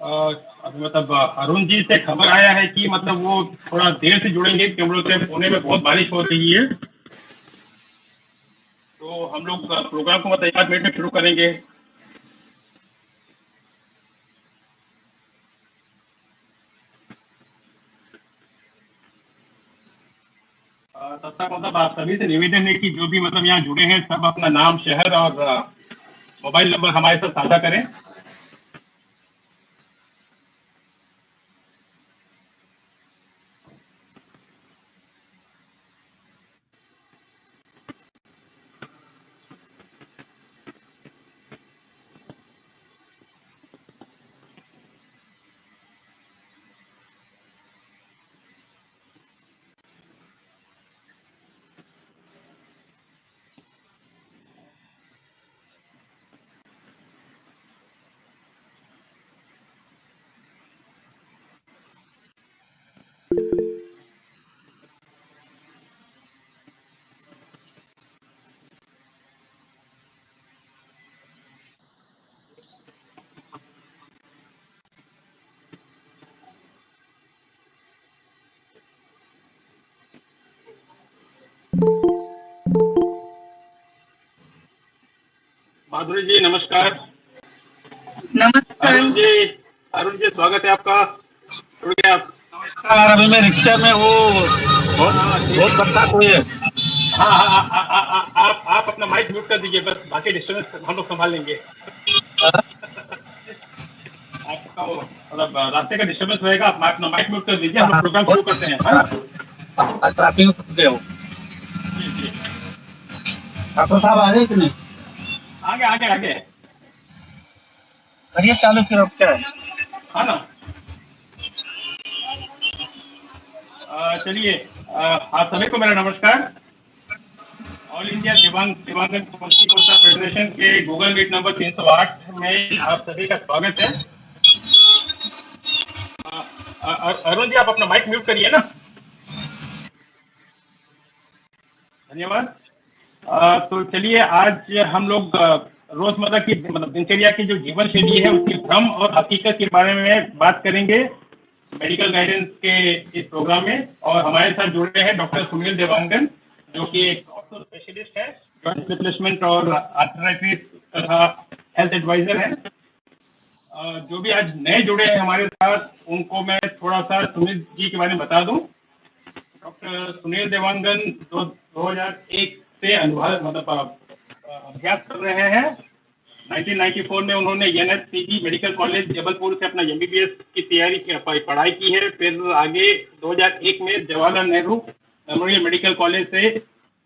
मतलब अरुण जी से खबर आया है कि मतलब वो थोड़ा देर से जुड़ेंगे क्योंकि हम लोग के पुणे में बहुत बारिश हो रही है। तो हम लोग प्रोग्राम को मतलब एक आध मिनट में शुरू करेंगे। तब तक मतलब आप सभी से निवेदन है कि जो भी मतलब यहाँ जुड़े हैं सब अपना नाम, शहर और मोबाइल नंबर हमारे साथ साझा करें। माधुरी जी नमस्कार। नमस्कार। अरुण जी स्वागत है आपका। जुड़ गए आप। अभी मैं रिक्शा में हूँ। बहुत हाँ ठीक बहुत है ठीक बरसात हुई है। है। हाँ हाँ आप अपना माइक म्यूट कर दीजिए, बस बाकी डिस्टर्बेंस हम लोग संभाल लेंगे। आपका वो मतलब रास्ते का डिस्टर्बेंस रहेगा, आप अपना माइक म्यूट कर दीजिए, हम लोग प्रोग्राम शुरू करते हैं। हाँ ट्रैफिक में फंस गया हूँ। जी जी। डॉक्टर साहब आ गए कि नहीं? आगे आगे आगे। करिए चालू फिर अब क्या है। हाँ ना। चलिए, आप सभी को मेरा नमस्कार। ऑल इंडिया दिव्यांगन कुश्ती कोटा फेडरेशन के गूगल मीट नंबर 308 में आप सभी का स्वागत है। अरुण जी आप अपना माइक म्यूट करिए ना। धन्यवाद। तो चलिए आज हम लोग रोजमर्रा की मतलब दिनचर्या की जो जीवन शैली है उसके भ्रम और हकीकत के बारे में बात करेंगे मेडिकल गाइडेंस के इस प्रोग्राम में। और हमारे साथ जुड़े हैं डॉक्टर सुनील देवांगन, जो कि एक ऑर्थो स्पेशलिस्ट है, जॉइंट रिप्लेसमेंट और आर्थराइटिस तथा हेल्थ एडवाइजर है। जो भी आज नए जुड़े हैं हमारे साथ उनको मैं थोड़ा सा सुनील जी के बारे में बता दूं। डॉक्टर सुनील देवांगन 2001 से अनुभाग मतलब अभ्यास कर रहे हैं। 1994 में उन्होंने एनएससीजी मेडिकल कॉलेज जबलपुर से अपना एमबीबीएस की पढ़ाई की है। फिर आगे 2001 में Jawaharlal Nehru memorial medical college से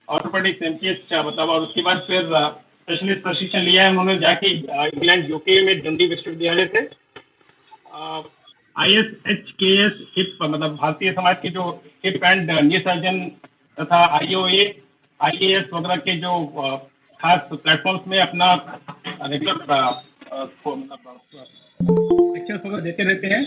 ऑर्थोपेडिक्स एमसीएस मतलब, और उसके बाद फिर स्पेशलिस्ट प्रशिक्षण लिया है उन्होंने जाके इंग्लैंड यूके में डंडी विश्वविद्यालय से। ISHKS हिप मतलब भारतीय समाज के जो हिप एंड नी सर्जन तथा IOA IAS वगैरह के जो खास प्लेटफॉर्म्स में अपना रेगुलर मतलब लेक्चर्स वगैरह देते रहते हैं।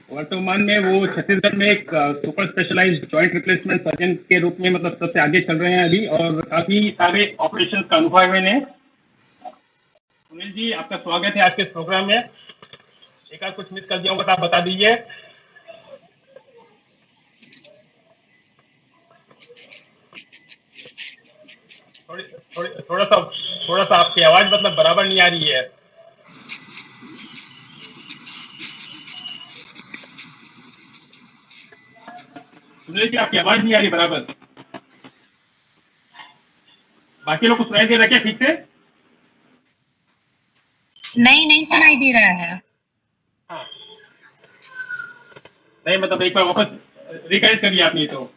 वर्तमान में वो छत्तीसगढ़ में एक super specialised joint replacement surgeon के रूप में मतलब सबसे आगे चल रहे हैं अभी, और काफी सारे ऑपरेशन का अनुभव है। सुनील जी आपका स्वागत है आज के इस प्रोग्राम में। एक आध कुछ मिस कर दिया होगा तो आप बता दीजिए। थोड़ी थोड़ी थोड़ा सा आपकी आवाज मतलब बराबर नहीं आ रही है। सुनील जी आपकी आवाज नहीं आ रही बराबर। बाकी लोग को सुनाई दे रहा है क्या ठीक से? नहीं, नहीं सुनाई दे रहा है। हाँ नहीं मतलब एक बार वापस रिकनेक्ट करिए आप, नहीं तो।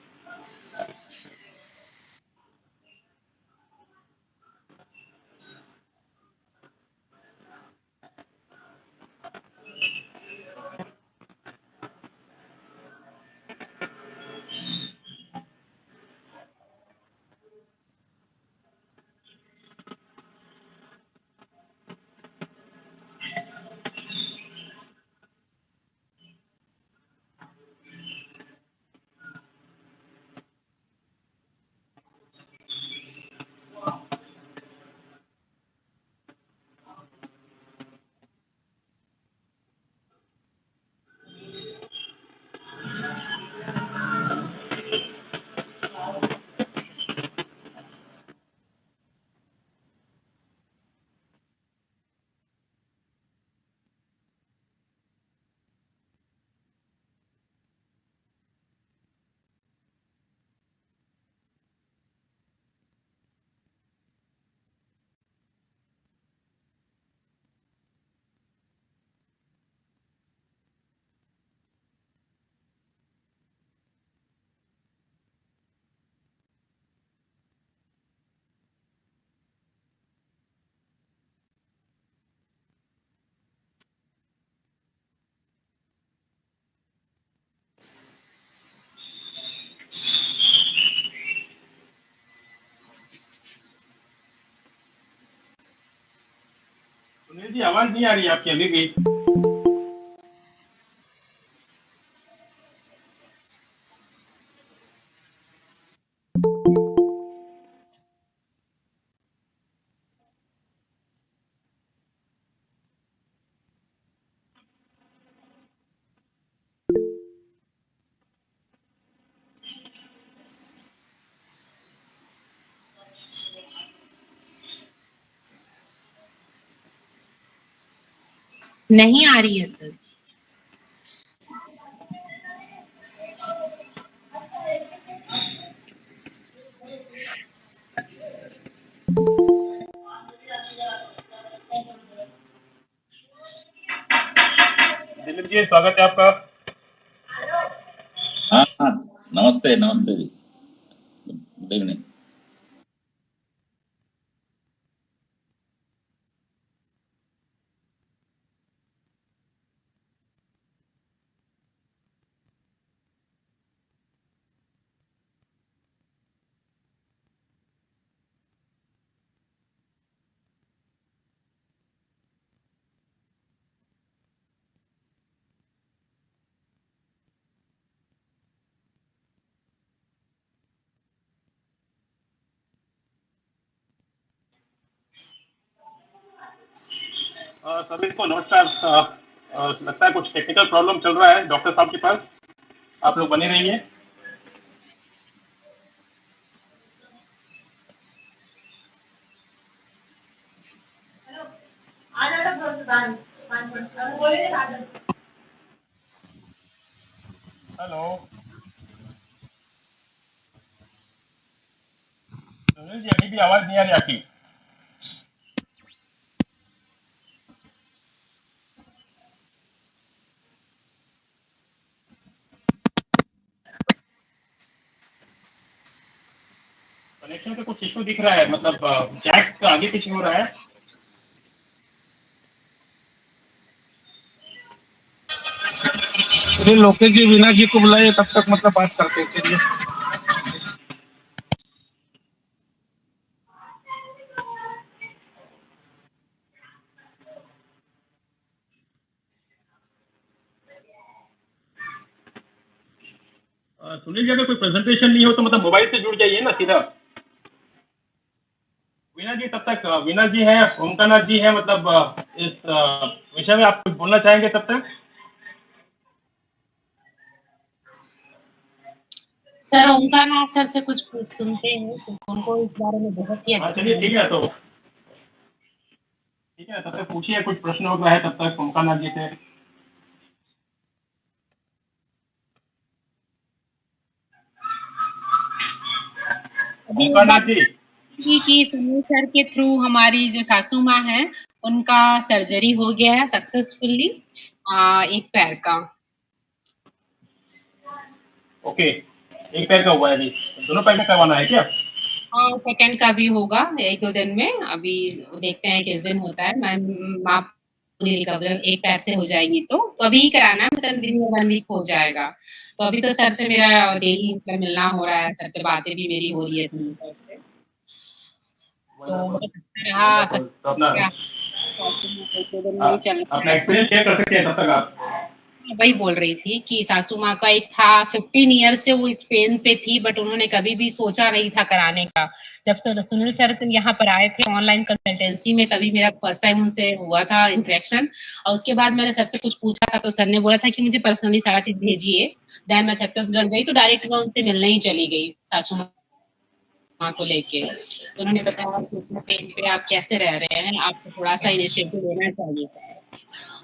सुनील जी आवाज नहीं आ रही है आपकी अभी भी। नहीं आ रही है सर। दिलीप जी स्वागत है आपका। हाँ हाँ, नमस्ते नमस्ते जी, गुड इवनिंग। सभी को नमस्कार। लगता है कुछ टेक्निकल प्रॉब्लम चल रहा है डॉक्टर साहब के पास, आप लोग बने रहिए। हेलो सुनील जी, अभी भी आवाज नहीं आ रही आपकी। कनेक्शन का कुछ इशू दिख रहा है, मतलब जैक आगे पीछे हो रहा है। चलिए लोकेश जी वीना जी को बुलाइए, तब तक मतलब बात करते हैं। चलिए सुनील जी, अगर कोई प्रेजेंटेशन नहीं हो तो मतलब मोबाइल से जुड़ जाइए ना सीधा। वीना जी तब तक, वीना जी है, ओमकानाथ जी है, मतलब इस विषय में आप कुछ बोलना चाहेंगे तब तक। सर ओमकारनाथ सर से कुछ पूछ सुनते हैं तो उनको इस बारे में बहुत ही हाँ अच्छा चलिए ठीक है, तो ठीक है, तब तक पूछिए, कुछ प्रश्न होगा है तब तक ओमकानाथ जी से। अभी एक ओमकानाथ बात जी। कि सुनील सर के थ्रू हमारी जो सासू माँ है उनका सर्जरी हो गया है सक्सेसफुली, एक पैर का। ओके, एक पैर का हुआ है अभी, दोनों पैर का करवाना है क्या? और सेकंड का भी होगा 1-2 दिन में। अभी देखते हैं किस दिन होता है। मैं माँ पूरी रिकवर एक पैर से हो जाएगी तो अभी ही कराना है, मतलब विदिन 1 वीक हो जाएगा। तो अभी तो सर से मेरा डेली मतलब मिलना हो रहा है, सर से बातें भी मेरी हो रही है सुनील सर से। तो वंडरफुल, बहुत अच्छा रहा वंडरफुल। तो अपना 1-2 दिन में ही चल अपना एक्सपीरियंस शेयर कर सकते हैं तब तक आप। वही बोल रही थी कि सासू माँ का एक था 15 ईयर से वो इस पेन पे थी, बट उन्होंने कभी भी सोचा नहीं था कराने का। जब से सुनील सर यहाँ पर आए थे ऑनलाइन कंसल्टेंसी में, तभी मेरा फर्स्ट टाइम उनसे हुआ था इंटरेक्शन। और उसके बाद मैंने सर से कुछ पूछा था तो सर ने बोला था कि मुझे पर्सनली सारा चीज भेजिए। देन मैं छत्तीसगढ़ गई तो डायरेक्ट मैं उनसे मिलने ही चली गई सासू माँ को लेके। तो उन्होंने बताया कि इतना पेन पे आप कैसे रह रहे हैं, आपको थोड़ा सा इनिशिएटिव लेना चाहिए।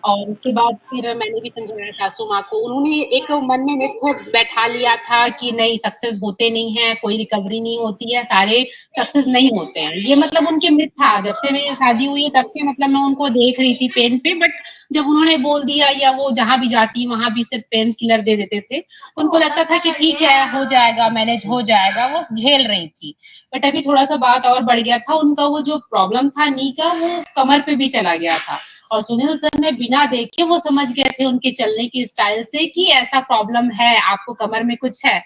और उसके बाद फिर मैंने भी समझाया सासू माँ को। उन्होंने एक मन में मिथ बैठा लिया था कि नहीं सक्सेस होते नहीं है, कोई रिकवरी नहीं होती है, सारे सक्सेस नहीं होते हैं। ये मतलब उनके मिथ था। जब से मेरी शादी हुई है तब से मतलब मैं उनको देख रही थी पेन पे, बट जब उन्होंने बोल दिया या वो जहाँ भी जाती वहां भी सिर्फ पेन किलर दे देते थे, उनको लगता था कि ठीक है हो जाएगा, मैनेज हो जाएगा, वो झेल रही थी। बट अभी थोड़ा सा बात और बढ़ गया था, उनका वो जो प्रॉब्लम था नी का वो कमर पे भी चला गया था। और सुनील सर ने बिना देखे वो समझ गए थे उनके चलने की स्टाइल से कि ऐसा प्रॉब्लम है, आपको कमर में कुछ है।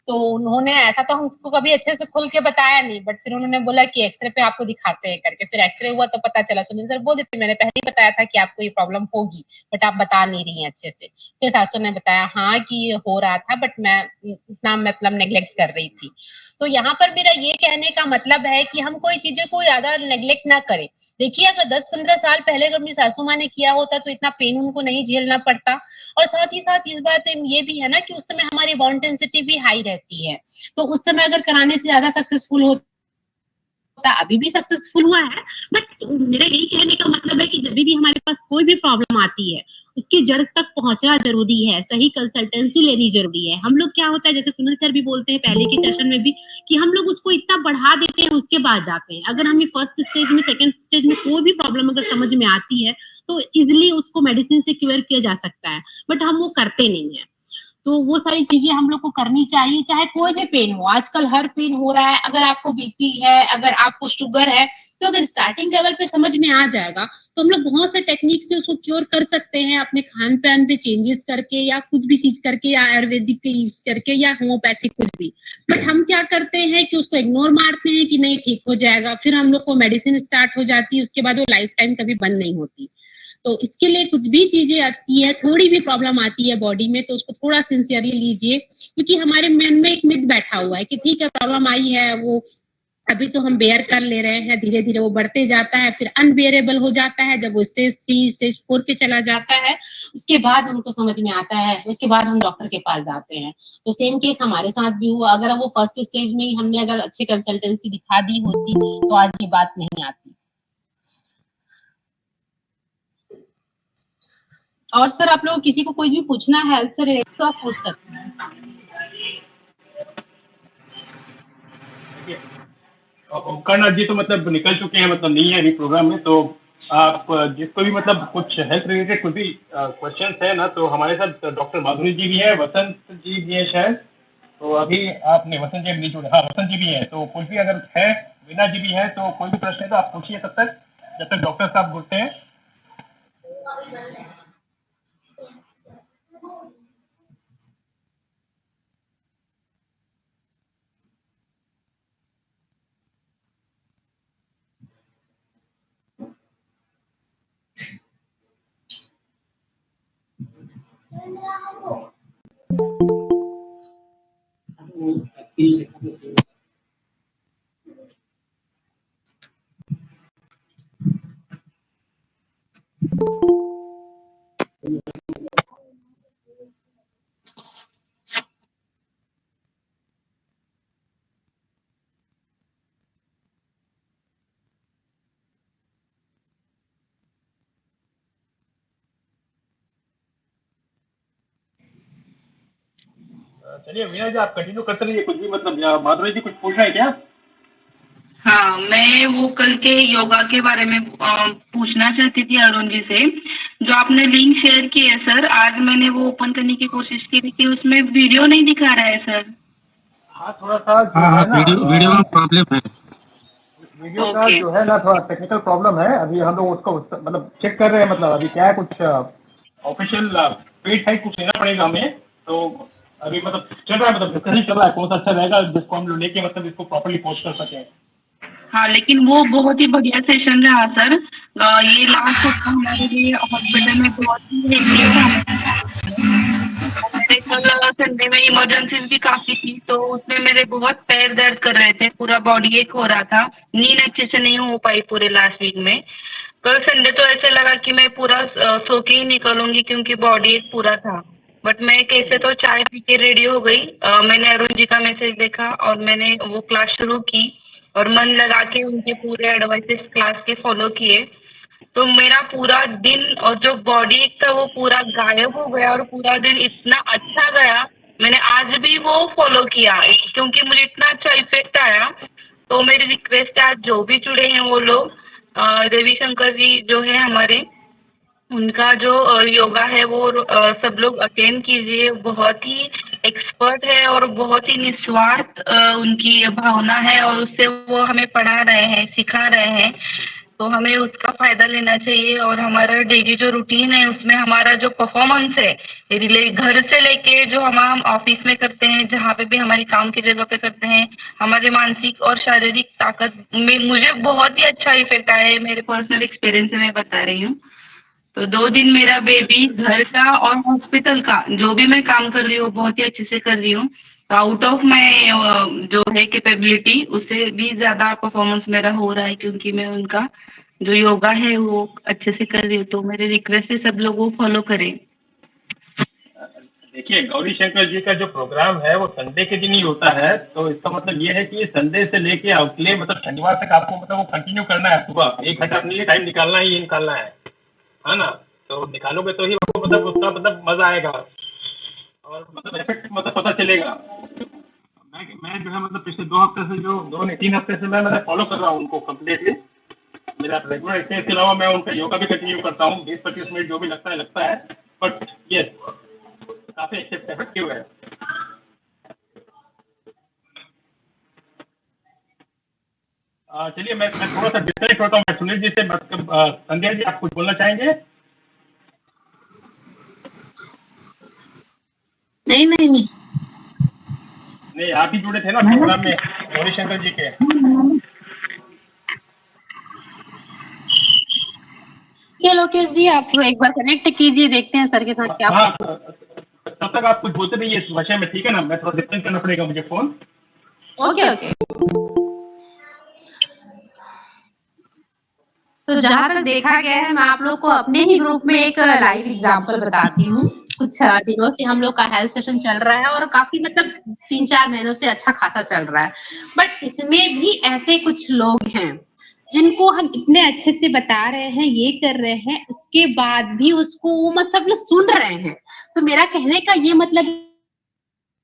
तो उन्होंने ऐसा तो हमको कभी अच्छे से खुल के बताया नहीं, बट फिर उन्होंने बोला कि एक्सरे पे आपको दिखाते हैं करके। फिर एक्सरे हुआ तो पता चला, सुनील सर बोल देते मैंने पहले ही बताया था कि आपको ये प्रॉब्लम होगी, बट आप बता नहीं रही हैं अच्छे से। फिर सासू ने बताया हाँ कि हो रहा था, बट मैं इतना मतलब नेग्लेक्ट कर रही थी। तो यहाँ पर मेरा ये कहने का मतलब है कि हम कोई चीजें को ज्यादा नेग्लेक्ट ना करें। देखिए अगर 10-15 साल पहले अगर अपनी सासू माँ ने किया होता तो इतना पेन उनको नहीं झेलना पड़ता। और साथ ही साथ इस बात ये भी है ना कि उस समय हमारी बॉन्ड डेंसिटी भी हाई रहती है, तो उस समय अगर कराने से ज्यादा सक्सेसफुल होता, अभी भी सक्सेसफुल हुआ है। बट मेरा यही कहने का मतलब है कि जब भी हमारे पास कोई भी प्रॉब्लम आती है उसकी जड़ तक पहुंचना जरूरी है, सही कंसल्टेंसी लेनी जरूरी है। हम लोग क्या होता है, जैसे सुनील सर भी बोलते हैं पहले के सेशन में भी, कि हम लोग उसको इतना बढ़ा देते हैं उसके बाद जाते हैं। अगर हमें फर्स्ट स्टेज में सेकंड स्टेज में कोई भी प्रॉब्लम अगर समझ में आती है तो इजिली उसको मेडिसिन से क्योर किया जा सकता है, बट हम वो करते नहीं है। तो वो सारी चीजें हम लोग को करनी चाहिए, चाहे कोई भी पेन हो। आजकल हर पेन हो रहा है, अगर आपको बीपी है, अगर आपको शुगर है, तो अगर स्टार्टिंग लेवल पे समझ में आ जाएगा तो हम लोग बहुत से टेक्निक से उसको क्योर कर सकते हैं, अपने खान पान पे चेंजेस करके या कुछ भी चीज करके या आयुर्वेदिक यूज करके या होम्योपैथिक कुछ भी। बट हम क्या करते हैं कि उसको इग्नोर मारते हैं कि नहीं ठीक हो जाएगा, फिर हम लोग को मेडिसिन स्टार्ट हो जाती है, उसके बाद वो लाइफ टाइम कभी बंद नहीं होती। तो इसके लिए कुछ भी चीजें आती है, थोड़ी भी प्रॉब्लम आती है बॉडी में, तो उसको थोड़ा सिंसियरली लीजिए, क्योंकि हमारे मन में एक मिथ बैठा हुआ है कि ठीक है प्रॉब्लम आई है, वो अभी तो हम बेयर कर ले रहे हैं, धीरे धीरे वो बढ़ते जाता है, फिर अनबेयरेबल हो जाता है। जब वो स्टेज 3 स्टेज 4 पे चला जाता है, उसके बाद उनको समझ में आता है, उसके बाद हम डॉक्टर के पास जाते हैं। तो सेम केस हमारे साथ भी हुआ। अगर वो फर्स्ट स्टेज में ही हमने अगर अच्छी कंसल्टेंसी दिखा दी होती तो आज ये बात नहीं आती। और सर आप लोग किसी को कोई भी पूछना है हेल्थ से रिलेटेड तो आप पूछ सकते हैं। ओंकारनाथ जी तो मतलब निकल चुके हैं, मतलब नहीं है अभी प्रोग्राम में। तो आप जिसको भी मतलब कुछ हेल्थ रिलेटेड कुछ भी क्वेश्चन है ना, तो हमारे साथ डॉक्टर माधुरी जी भी है, वसंत जी भी है शायद। तो अभी आपने वसंत जी नहीं जुड़े, हाँ वसंत जी भी है, तो कुछ भी अगर है, वीना जी भी है, तो कोई भी प्रश्न है तो आप पूछिए तब तक, जब तक डॉक्टर साहब जुड़ते हैं। चलिए वीना जी आप कंटिन्यू करते रहिए, कुछ भी मतलब माधुरी जी कुछ पूछना है क्या? हाँ, मैं वो कल के योगा के बारे में पूछना चाहती थी अरुण जी से। जो आपने लिंक शेयर की है सर, आज मैंने वो ओपन करने की कोशिश की थी, उसमें वीडियो नहीं दिखा रहा है सर। हाँ थोड़ा सा जो हाँ हाँ, है ना, वीडियो में प्रॉब्लम है। वीडियो का जो है ना थोड़ा टेक्निकल प्रॉब्लम है। अभी हम लोग उसको मतलब चेक कर रहे हैं, मतलब अभी क्या है, कुछ ऑफिशियल पेड साइट कुछ लेना पड़ेगा हमें। तो अभी मतलब चल रहा है, मतलब डिस्कशन चल रहा है कौन सा अच्छा रहेगा जिसको हम लोग लेके मतलब इसको प्रॉपर्ली पोस्ट कर सकें। हाँ, लेकिन वो बहुत ही बढ़िया सेशन रहा सर। ये लास्ट हफ्ता हमारे लिए हॉस्पिटल में बहुत ही हेक्टिक था। मेरे कल संडे में इमरजेंसीज भी काफी थी, तो उसमें मेरे बहुत पैर दर्द कर रहे थे, पूरा बॉडी एक हो रहा था, नींद अच्छे से नहीं हो पाई पूरे लास्ट वीक में। कल संडे तो ऐसे लगा कि मैं पूरा सो के ही निकलूंगी, क्योंकि बॉडी एक पूरा था। बट मैं कैसे तो चाय पी के रेडी हो गई। मैंने अरुण जी का मैसेज देखा और मैंने वो क्लास शुरू की और मन लगा के उनके पूरे एडवाइसेस क्लास के फॉलो किए। तो मेरा पूरा दिन और जो बॉडी था वो पूरा गायब हो गया और पूरा दिन इतना अच्छा गया। मैंने आज भी वो फॉलो किया क्योंकि मुझे इतना अच्छा इफेक्ट आया। तो मेरी रिक्वेस्ट है, आज जो भी जुड़े हैं वो लोग, रविशंकर जी जो है हमारे, उनका जो योगा है वो सब लोग अटेंड कीजिए। बहुत ही एक्सपर्ट है और बहुत ही निस्वार्थ उनकी भावना है और उससे वो हमें पढ़ा रहे हैं, सिखा रहे हैं। तो हमें उसका फायदा लेना चाहिए और हमारा डेली जो रूटीन है उसमें हमारा जो परफॉर्मेंस है घर से लेके जो हम ऑफिस में करते हैं, जहाँ पे भी हमारी काम की जगह पे करते हैं, हमारे मानसिक और शारीरिक ताकत में मुझे बहुत ही अच्छा इफेक्ट आया है। मेरे पर्सनल एक्सपीरियंस से मैं बता रही हूँ। तो 2 दिन मेरा बेबी घर का और हॉस्पिटल का जो भी मैं काम कर रही हूँ बहुत ही अच्छे से कर रही हूँ। तो आउट ऑफ माई जो है कैपेबिलिटी उससे भी ज्यादा परफॉर्मेंस मेरा हो रहा है, क्योंकि मैं उनका जो योगा है वो अच्छे से कर रही हूँ। तो मेरी रिक्वेस्ट है सब लोग वो फॉलो करें। देखिए, गौरी शंकर जी का जो प्रोग्राम है वो संडे के दिन ही होता है, तो इसका मतलब ये है कि संडे से लेके अगले मतलब शनिवार तक आपको मतलब वो कंटिन्यू करना है। सुबह 1 घंटा अपने लिए टाइम निकालना ही निकालना है ना? तो निकालोगे तो ही आपको मतलब उसका मतलब मजा आएगा और मतलब इफेक्ट मतलब पता चलेगा। मैं जो है मतलब पिछले 2 हफ्ते से जो 2 नहीं 3 हफ्ते से मैं मतलब फॉलो कर रहा हूँ उनको कम्प्लीटली। मेरा रेगुलर एक्सरसाइज के अलावा मैं उनका योगा भी कंटिन्यू करता हूँ, 20-25 मिनट जो भी लगता है। बट ये काफी इफेक्टिव है। चलिए मैं थोड़ा सा डिस्कनेक्ट होता हूँ, मैं सुनील जी से संध्या जी, आप कुछ बोलना चाहेंगे? नहीं, नहीं, आप ही जुड़े थे ना प्रोग्राम में गौरी शंकर जी के। लोकेश जी आप एक बार कनेक्ट कीजिए, देखते हैं सर के साथ क्या। हाँ, तब तक आप कुछ बोलते रहिए इस विषय में, ठीक है ना? मैं थोड़ा डिस्कनेक्ट करना पड़ेगा मुझे फोन। ओके। तो जहाँ तक देखा गया है, मैं आप लोग को अपने ही ग्रुप में एक लाइव एग्जांपल बताती हूँ। कुछ दिनों से हम लोग का हेल्थ सेशन चल रहा है और काफी मतलब 3-4 महीनों से अच्छा खासा चल रहा है। बट इसमें भी ऐसे कुछ लोग हैं जिनको हम इतने अच्छे से बता रहे हैं, ये कर रहे हैं, उसके बाद भी उसको वो मतलब लोग सुन रहे हैं। तो मेरा कहने का ये मतलब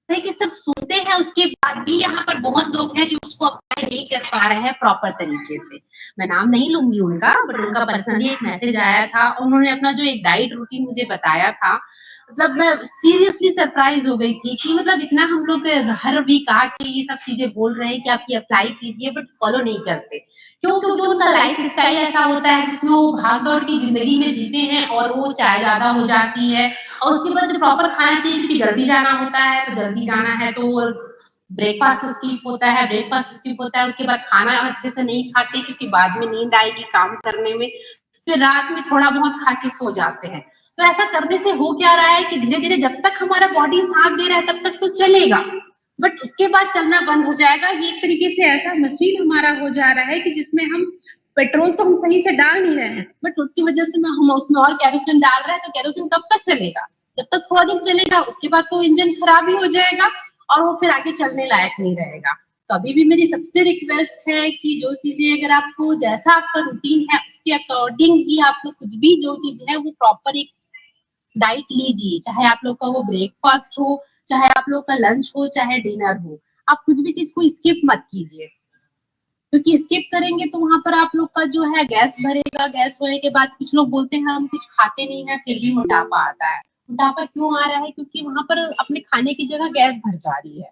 है कि सब सुनते हैं, उसके बाद भी यहाँ पर बहुत लोग हैं जो उसको अप्लाई नहीं कर पा रहे हैं प्रॉपर तरीके से। मैं नाम नहीं लूंगी उनका, बट उनका पर्सनली एक मैसेज आया था, उन्होंने अपना जो एक डाइट रूटीन मुझे बताया था। मतलब मैं सीरियसली सरप्राइज हो गई थी कि मतलब इतना हम लोग हर वीक आके ये सब चीजें बोल रहे हैं कि आप ये अप्लाई कीजिए, बट फॉलो नहीं करते। क्यों? क्योंकि उनका लाइफ स्टाइल ऐसा होता है जिसमें वो भागदौड़ की जिंदगी में जीते हैं और वो चाय ज्यादा हो जाती है और उसके बाद जो प्रॉपर खाना चाहिए, क्योंकि जल्दी जाना होता है तो जल्दी जाना है तो ब्रेकफास्ट स्किप होता है, उसके बाद खाना अच्छे से नहीं खाते क्योंकि बाद में नींद आएगी काम करने में, फिर रात में थोड़ा बहुत खा के सो जाते हैं। तो ऐसा करने से हो क्या रहा है कि धीरे धीरे जब तक हमारा बॉडी साथ दे रहा है तब तक तो चलेगा, बट उसके बाद चलना बंद हो जाएगा। ये एक तरीके से ऐसा मशीन हमारा हो जा रहा है कि जिसमें हम पेट्रोल तो हम सही से डाल नहीं रहे हैं, बट उसकी वजह से हम उसमें और केरोसिन डाल रहे हैं। तो केरोसिन कब तक चलेगा? जब तक थोड़ा दिन चलेगा, उसके बाद तो इंजन खराब ही हो जाएगा और वो फिर आगे चलने लायक नहीं रहेगा। तो अभी भी मेरी सबसे रिक्वेस्ट है कि जो चीजें अगर आपको जैसा आपका रूटीन है उसके अकॉर्डिंग ही आप लोग कुछ भी जो चीज है वो प्रॉपर एक डाइट लीजिए, चाहे आप लोग का वो ब्रेकफास्ट हो, चाहे आप लोग का लंच हो, चाहे डिनर हो। आप कुछ भी चीज को स्किप मत कीजिए, क्योंकि स्किप करेंगे तो वहां पर आप लोग का जो है गैस भरेगा। गैस होने के बाद कुछ लोग बोलते हैं हम कुछ खाते नहीं है फिर भी मोटापा आता है। मोटापा क्यों आ रहा है? क्योंकि वहां पर अपने खाने की जगह गैस भर जा रही है।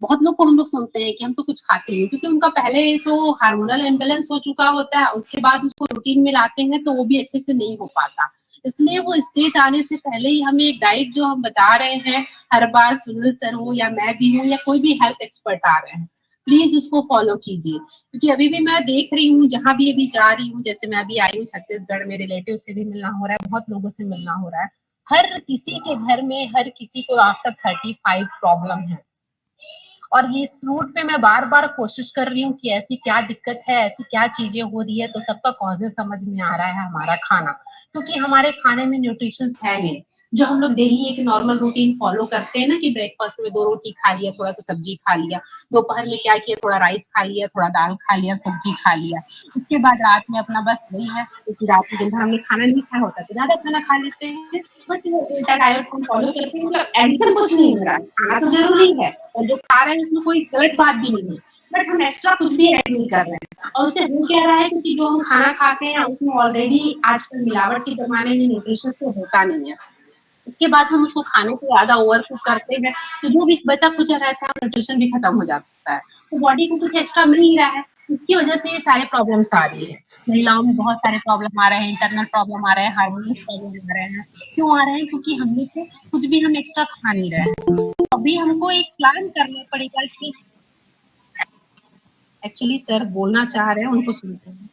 बहुत लोग को हम लोग सुनते हैं कि हम तो कुछ खाते नहीं, क्योंकि उनका पहले तो हार्मोनल इम्बेलेंस हो चुका होता है, उसके बाद उसको रूटीन में लाते हैं तो वो भी अच्छे से नहीं हो पाता। इसलिए वो स्टेज आने से पहले ही हमें एक डाइट जो हम बता रहे हैं, हर बार सुनील सर हो या मैं भी हूँ या कोई भी हेल्थ एक्सपर्ट आ रहे हैं, प्लीज उसको फॉलो कीजिए। क्योंकि अभी भी मैं देख रही हूँ, जहां भी अभी जा रही हूँ, जैसे मैं अभी आई हूँ छत्तीसगढ़, मेरे रिलेटिव से भी मिलना हो रहा है, बहुत लोगों से मिलना हो रहा है। हर किसी के घर में हर किसी को आफ्टर 35 प्रॉब्लम है। और ये इस रूट पे मैं बार बार कोशिश कर रही हूँ कि ऐसी क्या दिक्कत है, ऐसी क्या चीजें हो रही है, तो सबका कॉजेज समझ में आ रहा है हमारा खाना। क्योंकि हमारे खाने में न्यूट्रिशन है नहीं। जो हम लोग डेली एक नॉर्मल रूटीन फॉलो करते हैं ना कि ब्रेकफास्ट में 2 रोटी खा लिया, थोड़ा सा सब्जी खा लिया, दोपहर में क्या किया, थोड़ा राइस खा लिया, थोड़ा दाल खा लिया, सब्जी खा लिया, उसके बाद रात में अपना बस वही है, क्योंकि रात में दिन भर हमने खाना नहीं खाया होता तो ज्यादा खाना खा लेते हैं। बट वो उल्टा डाइट हम फॉलो करते हैं, मतलब एडिशन कुछ नहीं हो रहा है, खाना तो जरूरी है और जो खा रहे हैं उसमें कोई गलत बात भी नहीं है, बट हम एक्स्ट्रा कुछ भी ऐड नहीं कर रहे हैं। और उससे हो क्या रहा है, क्योंकि जो हम खाना खाते हैं उसमें ऑलरेडी आजकल मिलावट के जमाने में न्यूट्रिशन तो होता नहीं है। इसके बाद हम उसको खाने को ज्यादा ओवर कुक करते हैं, तो जो भी बचा कुचा रहता है न्यूट्रिशन भी खत्म हो जाता है, तो बॉडी को कुछ एक्स्ट्रा मिल ही रहा है। इसकी वजह से ये सारे प्रॉब्लम्स आ रही है। महिलाओं में बहुत सारे प्रॉब्लम आ रहे हैं, इंटरनल प्रॉब्लम आ रहे हैं, हार्मोन्स प्रॉब्लम आ रहे हैं। क्यों आ रहे हैं? क्योंकि हम में से कुछ भी हम एक्स्ट्रा खा नहीं रहे हैं। अभी हमको एक प्लान करना पड़ेगा कि एक्चुअली सर बोलना चाह रहे हैं, उनको सुनते हैं।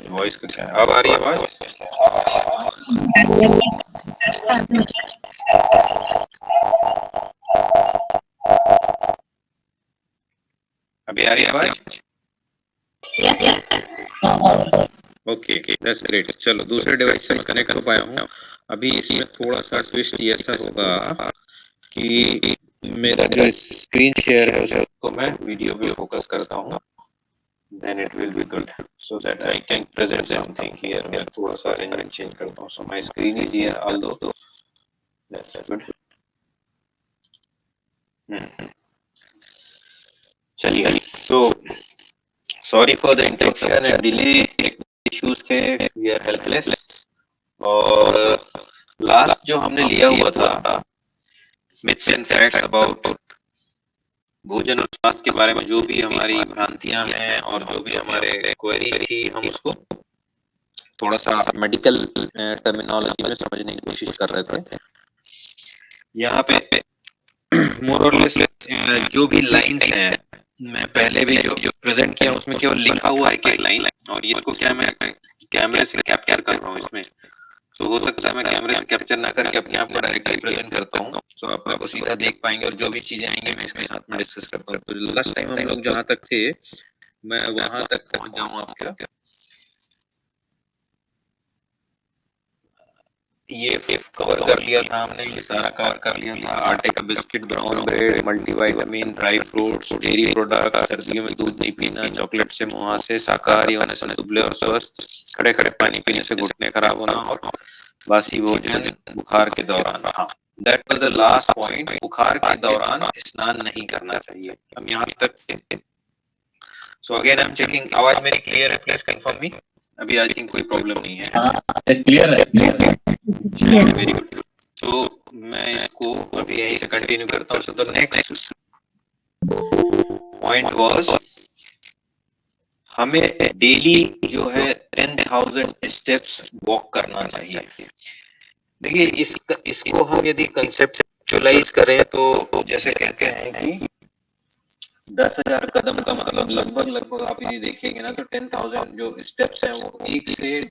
वॉइस का क्या है? अब आ रही है आवाज? अभी आ रही है आवाज? Yes sir. Okay, that's great. चलो दूसरे डिवाइस से कनेक्ट हो पाया हूँ। अभी इसमें थोड़ा सा ट्विस्ट ऐसा होगा कि मेरा जो स्क्रीन शेयर है उसको मैं वीडियो पे फोकस करता हूँ, then it will be good so that I can present something here. मैं थोड़ा सा अरेंजमेंट चेंज करता हूँ। So my screen is here although that's good. चलिए, so sorry for the interruption and delay, issues थे, we are helpless। और last जो हमने लिया हुआ था myths and facts about भोजन और स्वास्थ्य के बारे में, जो भी हमारी भ्रांतियां हैं और जो भी हमारे क्वेरीज थी, हम उसको थोड़ा सा मेडिकल टर्मिनोलॉजी में समझने की कोशिश कर रहे थे। यहाँ पे मोर और लेस जो भी लाइंस हैं, मैं पहले भी जो प्रेजेंट किया उसमें केवल लिखा हुआ है एक लाइन, और इसको क्या मैं कैमरे से कैप्चर कर रहा हूँ इसमें। तो हो सकता है मैं कैमरे से कैप्चर ना करके अपने आप को डायरेक्टली प्रेजेंट करता हूँ, तो आप मेरे को सीधा देख पाएंगे और जो भी चीजें आएंगी मैं इसके साथ में डिस्कस करता हूँ। तो लास्ट टाइम हम लोग जहाँ तक थे, मैं वहां तक पहुंच जाऊँ आपका। ये कवर कर लिया था हमने, ये सारा कवर कर लिया था। आटे का biscuit, brown bread, multivitamin, dry fruits, dairy product, सर्दियों में दूध नहीं पीना, चॉकलेट से मुहासे, शाकाहारी होने से दुबले और स्वस्थ, खड़े खड़े पानी पीने से घुटने खराब होना, और बासी भोजन बुखार के दौरान। हाँ, that was the last point. बुखार के दौरान स्नान नहीं करना चाहिए। हम यहाँ तक। So again I am checking, आवाज मेरी क्लियर है? Please confirm me. अभी आई थिंक कोई प्रॉब्लम नहीं है। क्लियर है। Very good. तो मैं इसको अभी यहीं से कंटिन्यू करता हूँ। So the next point was, हमें डेली जो है 10,000 स्टेप्स वॉक करना चाहिए। देखिए, इसको हम यदि कंसेप्चुअलाइज करें तो जैसे कहते हैं कि 10,000 कदम का मतलब लगभग आप यदि देखेंगे ना, तो 10,000 जो स्टेप्स हैं वो 1 से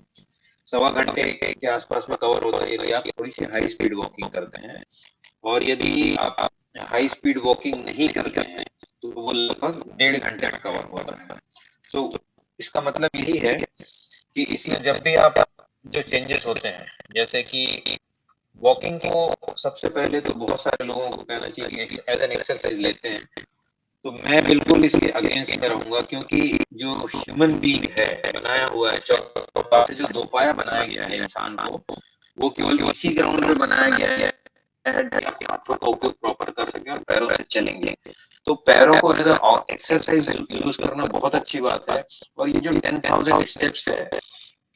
सवा घंटे के आसपास में कवर होता है यदि आप थोड़ी सी हाई स्पीड वॉकिंग करते हैं। और यदि आप हाई स्पीड वॉकिंग नहीं करते हैं तो वो लगभग 1.5 घंटे में कवर होता है। तो इसका मतलब यही है कि इसमें जब भी आप जो चेंजेस होते हैं, जैसे कि वॉकिंग को सबसे पहले तो बहुत सारे लोगों को कहना चाहिए कि एज एन एक्सरसाइज लेते हैं, तो मैं बिल्कुल इसके अगेंस्ट में रहूंगा, क्योंकि जो ह्यूमन बीइंग है, बनाया हुआ है, चौपाया से जो दोपाया बनाया गया है इंसान को, वो केवल इसी ग्राउंड में बनाया गया है कि हाथों का उपयोग प्रॉपर कर सकें और पैरों से चलेंगे। तो पैरों को एज एक्सरसाइज यूज करना बहुत अच्छी बात है। और ये जो 10,000 स्टेप्स है,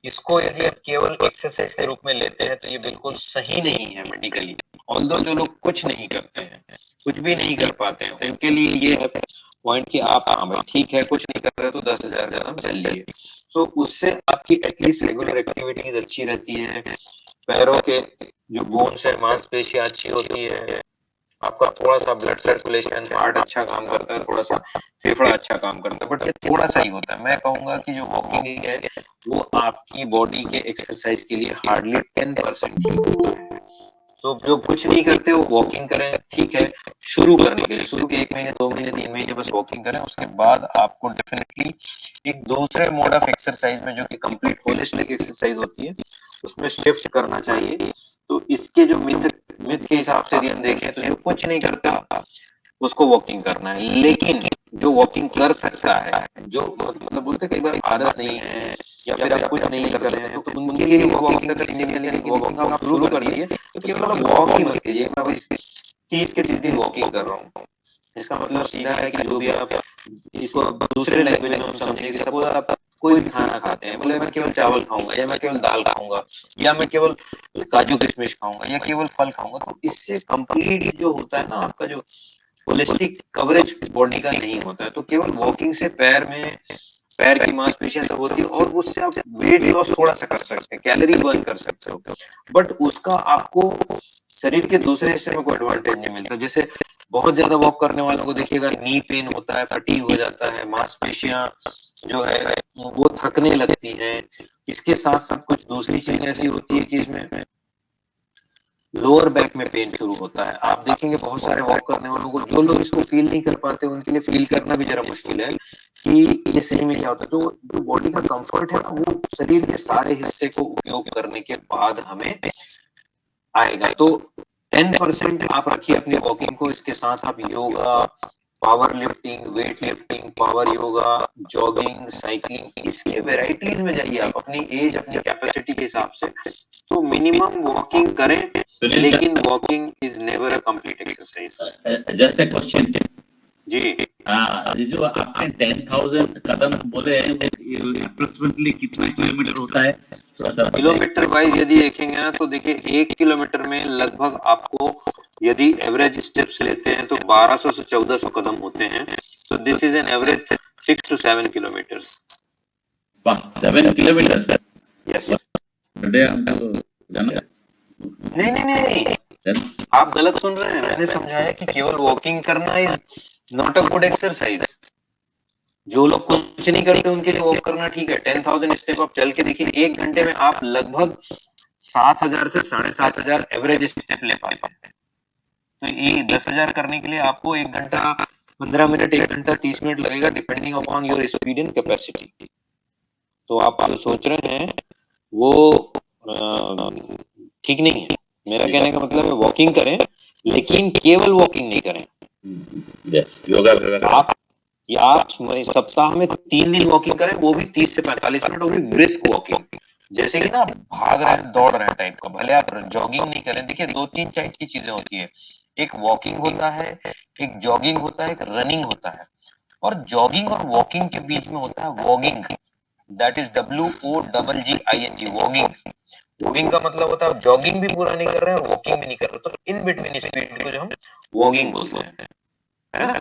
इसको यदि आप केवल एक्सरसाइज के रूप में लेते हैं तो ये बिल्कुल सही नहीं है मेडिकली। ऑल्दो जो लोग कुछ नहीं करते हैं, कुछ भी नहीं कर पाते हैं, उनके लिए ये है पॉइंट कि आप हाँ भाई ठीक है कुछ नहीं कर रहे तो 10,000 कदम चल लिए। तो उससे आपकी एटलीस्ट रेगुलर एक्टिविटीज अच्छी रहती है, पैरों के जो बोन्स है मांसपेशियां अच्छी होती है, आपका थोड़ा सा ब्लड सर्कुलेशन, हार्ट अच्छा काम करता है, थोड़ा सा फेफड़ा अच्छा काम करता है, बट ये थोड़ा सा ही होता है। मैं कहूंगा कि जो वॉकिंग है वो आपकी बॉडी के एक्सरसाइज के लिए हार्डली 10% ही होता है। तो जो कुछ नहीं करते वो वॉकिंग करें, ठीक है, शुरू करने के लिए शुरू के 1 महीने 2 महीने 3 महीने बस वॉकिंग करें, उसके बाद आपको डेफिनेटली एक दूसरे मोड ऑफ एक्सरसाइज में जो कि कंप्लीट होलिस्टिक एक्सरसाइज होती है उसमें शिफ्ट करना चाहिए। तो इसके जो मिथ के हिसाब से यदि हम देखें तो जो कुछ नहीं करता उसको वॉकिंग करना है, लेकिन जो वॉकिंग कर सकता है, जो मतलब बोलते कई बार आदत नहीं है या फिर आप कुछ नहीं कर रहे हैं, तो उनके लिए वॉकिंग अगर सिग्निफिकेंटली वॉकिंग आप शुरू कर दिए तो केवल वॉक ही मत कीजिए, मैं 30 के 30 दिन वॉकिंग कर रहा हूँ। इसका मतलब सीधा है कि जो भी आप इसको दूसरे लैंग्वेज में हम समझेंगे, सपोज आप कोई भी खाना खाते हैं, बोले मैं केवल चावल खाऊंगा या मैं केवल दाल खाऊंगा या मैं केवल काजू किशमिश खाऊंगा या केवल फल खाऊंगा, तो इससे कंप्लीट जो होता है ना आपका जो होलिस्टिक कवरेज बॉडी का नहीं होता है। तो केवल वॉकिंग से पैर की मांसपेशियां सब होती है और उससे आप वेट लॉस थोड़ा सा कर सकते हैं, कैलोरी बर्न कर सकते हो, बट उसका आपको शरीर के दूसरे हिस्से में कोई एडवांटेज नहीं मिलता। जैसे बहुत ज्यादा वॉक करने वालों को देखिएगा नी पेन होता है, फटीग हो जाता है, मांसपेशियां जो है वो थकने लगती हैं। इसके साथ साथ कुछ दूसरी चीजें ऐसी होती है कि इसमें लोअर बैक में पेन शुरू होता है। आप देखेंगे बहुत सारे वॉक करने वालों को, जो लोग इसको फील नहीं कर पाते उनके लिए फील करना भी जरा मुश्किल है कि ये सही में क्या होता है। तो जो बॉडी का कंफर्ट है ना वो शरीर के सारे हिस्से को उपयोग करने के बाद हमें आएगा। तो 10% आप रखिए अपनी वॉकिंग को, इसके साथ आप yoga, power lifting, weight lifting, power yoga, jogging, cycling, इसके वेराइटीज में जाइए आप अपनी एज अपनी कैपेसिटी के हिसाब से। तो मिनिमम वॉकिंग करें, लेकिन walking is never a complete exercise. Just a question जी ये जो आपने 10,000 कदम बोले हैं वो अप्रोक्सीमेटली कितना किलोमीटर होता है, थोड़ा सा किलोमीटर वाइज यदि देखेंगे ना तो देखिए 1 किलोमीटर में लगभग आपको यदि एवरेज स्टेप्स लेते हैं तो 1200 से 1400 कदम होते हैं। तो this is an average 6 to 7 kilometres. 7 kilometre yes. हमको जाना नहीं नहीं नहीं, आप गलत सुन रहे हैं। मैंने समझाया कि केवल वॉकिंग करना is not a good exercise. जो लोग कुछ नहीं करते उनके लिए वॉक करना ठीक है। 10,000 स्टेप आप चल के देखिए, 1 घंटे में आप लगभग 7,000 से 7,500 एवरेज स्टेप ले पाते हैं। तो ये 10,000 करने के लिए आपको 1 घंटा 15 मिनट 1 घंटा 30 मिनट लगेगा, depending upon your speed and capacity. तो आप जो सोच रहे हैं वो ठीक नहीं है। मेरा कहने का मतलब है वॉकिंग करें, लेकिन केवल वॉकिंग नहीं करें। यस, योगा आप सप्ताह में 3 दिन वॉकिंग करें, वो भी 30 से 45 मिनट, वो भी ब्रिस्क वॉकिंग, जैसे कि ना आप भाग रहे हैं दौड़ रहे हैं टाइप का। भले आप जॉगिंग नहीं करें, देखिए 2-3 टाइप की चीजें होती है, एक वॉकिंग होता है, एक जॉगिंग होता है, एक रनिंग होता है। और जॉगिंग और वॉकिंग के बीच में होता है vlogging, that is WOGGING, vlogging. Vlogging का मतलब होता है आप जॉगिंग भी पूरा नहीं कर रहे हैं और वॉकिंग भी नहीं कर रहे, तो इन बिटवीन स्पीड को जो हम वॉगिंग बोलते हैं, है ना।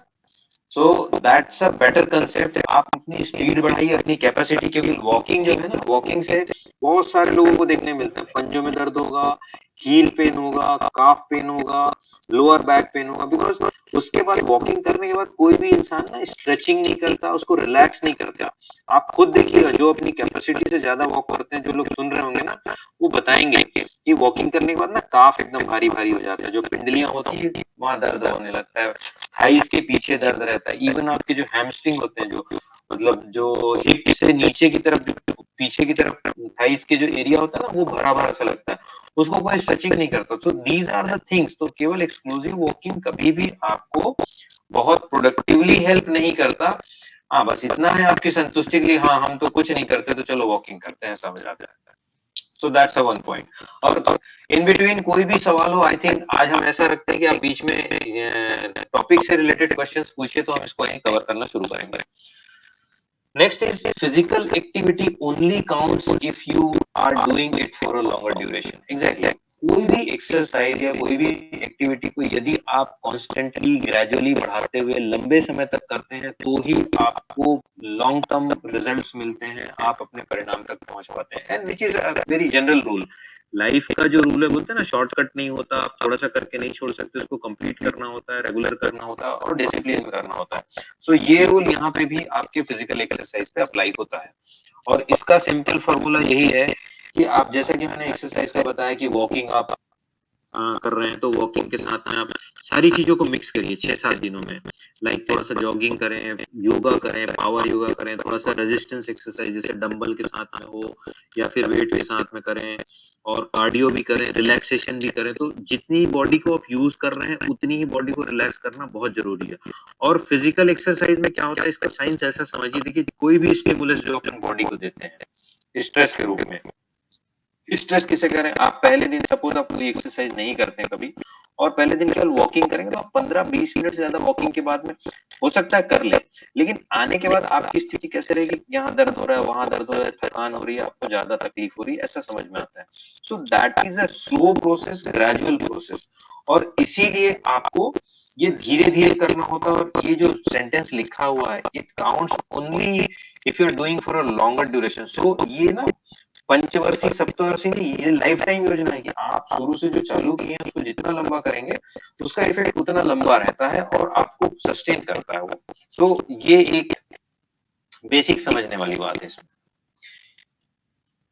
So that's a better concept. आप अपनी स्पीड बढ़ाइए, अपनी कैपेसिटी के लिए। वॉकिंग जो है ना, वॉकिंग से बहुत सारे लोगों को देखने मिलता है पंजों में दर्द होगा, हील पेन होगा, काफ पेन होगा, लोअर बैक पेन होगा, बिकॉज उसके बाद वॉकिंग करने के बाद कोई भी इंसान ना स्ट्रेचिंग नहीं करता, उसको रिलैक्स नहीं करता। आप खुद देखिएगा, जो अपनी कैपेसिटी से ज्यादा वॉक करते हैं, जो लोग सुन रहे होंगे ना, वो बताएंगे कि वॉकिंग करने के बाद ना काफ एकदम भारी भारी हो जाता है, जो पिंडलियां होती है वहां दर्द होने लगता है, थाइस के पीछे दर्द रहता है, इवन आपके जो हैमस्ट्रिंग होते हैं, जो मतलब जो हिप से नीचे की तरफ, पीछे की तरफ थाइस के जो एरिया होता है ना, वो भरा भरा सा लगता है, उसको कोई स्ट्रेचिंग नहीं करता। तो दीज आर द थिंग्स। तो केवल एक्सक्लूसिव वॉकिंग कभी भी आपको बहुत प्रोडक्टिवली हेल्प नहीं करता। हाँ, बस इतना है आपकी संतुष्टि के लिए, हाँ हम तो कुछ नहीं करते तो चलो वॉकिंग करते हैं, ऐसा हो जाता है। So that's a one point. और इन बिटवीन कोई भी सवाल हो, आई थिंक आज हम ऐसा रखते हैं कि आप बीच में टॉपिक से रिलेटेड क्वेश्चंस पूछिए तो हम इसको यहीं कवर करना शुरू करेंगे। Next is physical activity only counts if you are doing it for a longer duration. Exactly. कोई भी एक्सरसाइज या कोई भी एक्टिविटी को यदि आप कॉन्स्टेंटली ग्रेजुअली बढ़ाते हुए लंबे समय तक करते हैं तो ही आपको लॉन्ग टर्म रिजल्ट्स मिलते हैं, आप अपने परिणाम तक पहुंच पाते हैं। And which is a very general rule. Life का जो रूल है, बोलते हैं ना, शॉर्टकट नहीं होता, आप थोड़ा सा करके नहीं छोड़ सकते, उसको कंप्लीट करना होता है, रेगुलर करना होता है और डिसिप्लिन में करना होता है। सो ये रूल यहाँ पे भी आपके फिजिकल एक्सरसाइज पे अप्लाई होता है। और इसका सिंपल फॉर्मूला यही है कि आप, जैसा कि मैंने एक्सरसाइज का बताया कि वॉकिंग आप कर रहे हैं, तो वॉकिंग के साथ में आप सारी चीजों को मिक्स करिए 6-7 दिनों में। लाइक थोड़ा सा जॉगिंग करें, योगा करें, पावर योगा करें, थोड़ा सा रेजिस्टेंस एक्सरसाइज जैसे डंबल के साथ में हो या फिर वेट के साथ में करें, और कार्डियो भी करें, रिलैक्सेशन भी करें। तो जितनी बॉडी को आप यूज कर रहे हैं उतनी ही बॉडी को रिलैक्स करना बहुत जरूरी है। और फिजिकल एक्सरसाइज में क्या होता है, इसका साइंस ऐसा समझिए, देखिए कोई भी स्टिमुलस जो अपनी बॉडी को देते हैं स्ट्रेस के रूप में, स्ट्रेस किसे करें, आप पहले दिन सपोज आप कोई एक्सरसाइज नहीं करते हैं कभी और पहले दिन केवल वॉकिंग करेंगे, तो आप 15-20 मिनट से ज्यादा वॉकिंग के बाद में हो सकता है कर ले, लेकिन आने के बाद आपकी स्थिति कैसे रहेगी, यहाँ दर्द हो रहा है, वहां दर्द हो रहा है, थकान हो रही है, आपको ज्यादा तकलीफ हो रही है, ऐसा समझ में आता है। So that is a slow process, gradual process, और इसीलिए आपको ये धीरे धीरे करना होता है। और ये जो सेंटेंस लिखा हुआ है, it counts only if you are doing for a longer duration. So ये ना पंचवर्षीय सप्तवर्षीय नहीं, ये लाइफ टाइम योजना है कि आप शुरू से जो चालू किए हैं उसको जितना लंबा करेंगे उसका इफेक्ट उतना लंबा रहता है और आपको सस्टेन करता है वो। सो ये एक बेसिक समझने वाली बात है इसमें।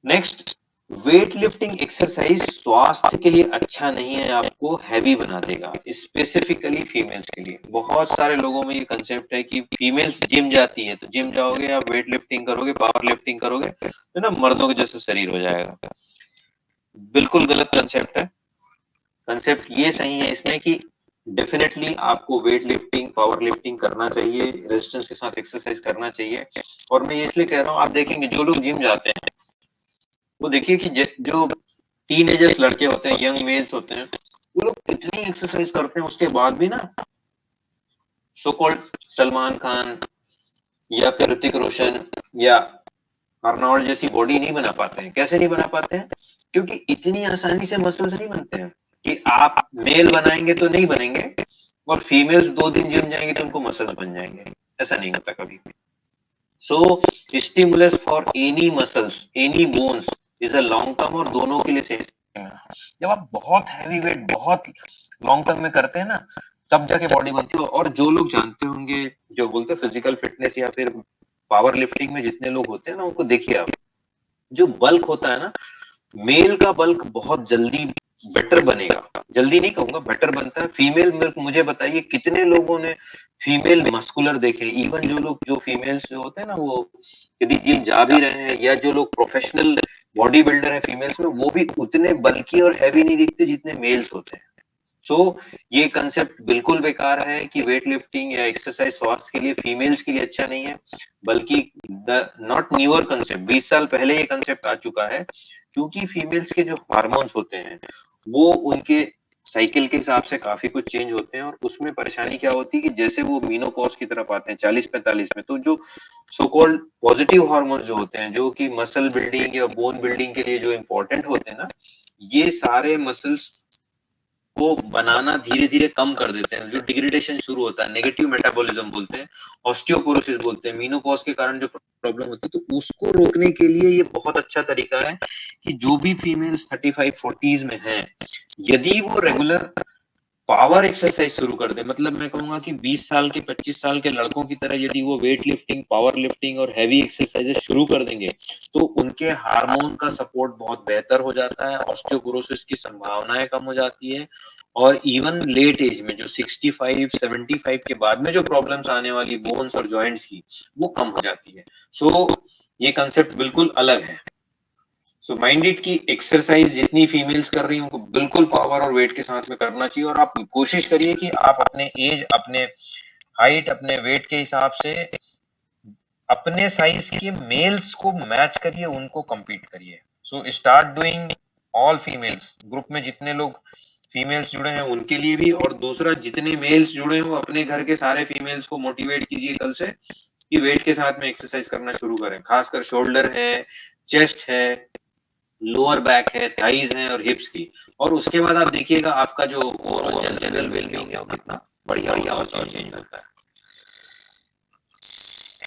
नेक्स्ट, वेट लिफ्टिंग एक्सरसाइज स्वास्थ्य के लिए अच्छा नहीं है, आपको हैवी बना देगा, स्पेसिफिकली फीमेल्स के लिए। बहुत सारे लोगों में ये कंसेप्ट है कि फीमेल्स जिम जाती है तो जिम जाओगे, आप वेट लिफ्टिंग करोगे, पावर लिफ्टिंग करोगे तो ना मर्दों के जैसे शरीर हो जाएगा। बिल्कुल गलत कंसेप्ट है। कंसेप्ट ये सही है इसमें कि डेफिनेटली आपको वेट लिफ्टिंग, पावर लिफ्टिंग करना चाहिए, रेजिस्टेंस के साथ एक्सरसाइज करना चाहिए। और मैं ये इसलिए कह रहा हूँ, आप देखेंगे जो लोग जिम जाते हैं वो देखिए कि जो टीनेजर्स लड़के होते हैं, यंग मेल्स होते हैं, वो लोग कितनी एक्सरसाइज करते हैं, उसके बाद भी ना सो कॉल्ड सलमान खान या फिर ऋतिक रोशन या अर्नोल्ड जैसी बॉडी नहीं बना पाते हैं। कैसे नहीं बना पाते हैं? क्योंकि इतनी आसानी से मसल्स नहीं बनते हैं कि आप मेल बनाएंगे तो नहीं बनेंगे और फीमेल्स 2 दिन जिम जाएंगे तो उनको मसल्स बन जाएंगे, ऐसा नहीं होता कभी। So stimulus for any muscles, any bones is a long term, और दोनों के लिए सही है। जब आप बहुत हैवी वेट बहुत लॉन्ग टर्म में करते हैं ना, तब जाके बॉडी बनती है। और जो लोग जानते होंगे, जो बोलते हैं फिजिकल फिटनेस या फिर पावर लिफ्टिंग में जितने लोग होते हैं ना, उनको देखिए आप, जो बल्क होता है ना, मेल का बल्क बहुत जल्दी बेटर बनेगा, जल्दी नहीं कहूंगा, बेटर बनता है। फीमेल में मुझे बताइए कितने लोगों ने फीमेल मस्कुलर देखे। इवन जो लोग, जो फीमेल्स जो होते हैं ना, वो यदि जिम जा भी रहे हैं या जो लोग प्रोफेशनल बॉडी बिल्डर है फीमेल्स में, वो भी उतने बल्की और हैवी नहीं दिखते जितने मेल्स होते हैं। सो ये कंसेप्ट बिल्कुल बेकार है कि वेट लिफ्टिंग या एक्सरसाइज स्वास्थ्य के लिए, फीमेल्स के लिए अच्छा नहीं है, बल्कि नॉट न्यूअर कंसेप्ट, 20 साल पहले ये कंसेप्ट आ चुका है। क्योंकि फीमेल्स के जो हार्मोन्स होते हैं वो उनके साइकिल के हिसाब से काफी कुछ चेंज होते हैं, और उसमें परेशानी क्या होती है कि जैसे वो मीनोपॉज की तरफ आते हैं 40-45 में, तो जो सो कॉल्ड पॉजिटिव हार्मोन्स जो होते हैं, जो कि मसल बिल्डिंग या बोन बिल्डिंग के लिए जो इंपॉर्टेंट होते हैं ना, ये सारे मसल्स को बनाना धीरे धीरे कम कर देते हैं। जो डिग्रेडेशन शुरू होता है, नेगेटिव मेटाबॉलिज्म बोलते हैं, ऑस्टियोपोरोसिस बोलते हैं, मीनोपॉज के कारण जो प्रॉब्लम होती है, तो उसको रोकने के लिए ये बहुत अच्छा तरीका है कि जो भी फीमेल्स 35-40s में हैं, यदि वो रेगुलर पावर एक्सरसाइज शुरू कर दे, मतलब मैं कहूंगा कि 20 साल के 25 साल के लड़कों की तरह यदि वो वेट लिफ्टिंग, पावर लिफ्टिंग और हैवी एक्सरसाइजेस शुरू कर देंगे, तो उनके हार्मोन का सपोर्ट बहुत बेहतर हो जाता है, ऑस्टियोपोरोसिस की संभावनाएं कम हो जाती है, और इवन लेट एज में जो 65-75 के बाद में जो प्रॉब्लम्स आने वाली बोन्स और जॉइंट्स की, वो कम हो जाती है। सो ये कंसेप्ट बिल्कुल अलग है। सो माइंड इट की एक्सरसाइज जितनी फीमेल्स कर रही हैं उनको बिल्कुल पावर और वेट के साथ में करना चाहिए, और आप कोशिश करिए कि आप अपने एज, अपने हाइट, अपने वेट के हिसाब से अपने साइज के मेल्स को मैच करिए, उनको compete करिए। So start doing all females, group में जितने लोग फीमेल्स जुड़े हैं उनके लिए भी, और दूसरा जितने मेल्स जुड़े हैं वो अपने घर के सारे फीमेल्स को मोटिवेट कीजिए कल से कि वेट के साथ में एक्सरसाइज करना शुरू करें, खासकर शोल्डर है, चेस्ट है, लोअर बैक है, थाइज है और हिप्स की। और उसके बाद आप देखिएगा आपका जो ओवरऑल जनरल वेलबींग है वो कितना बढ़िया बढ़िया और चेंज होता है।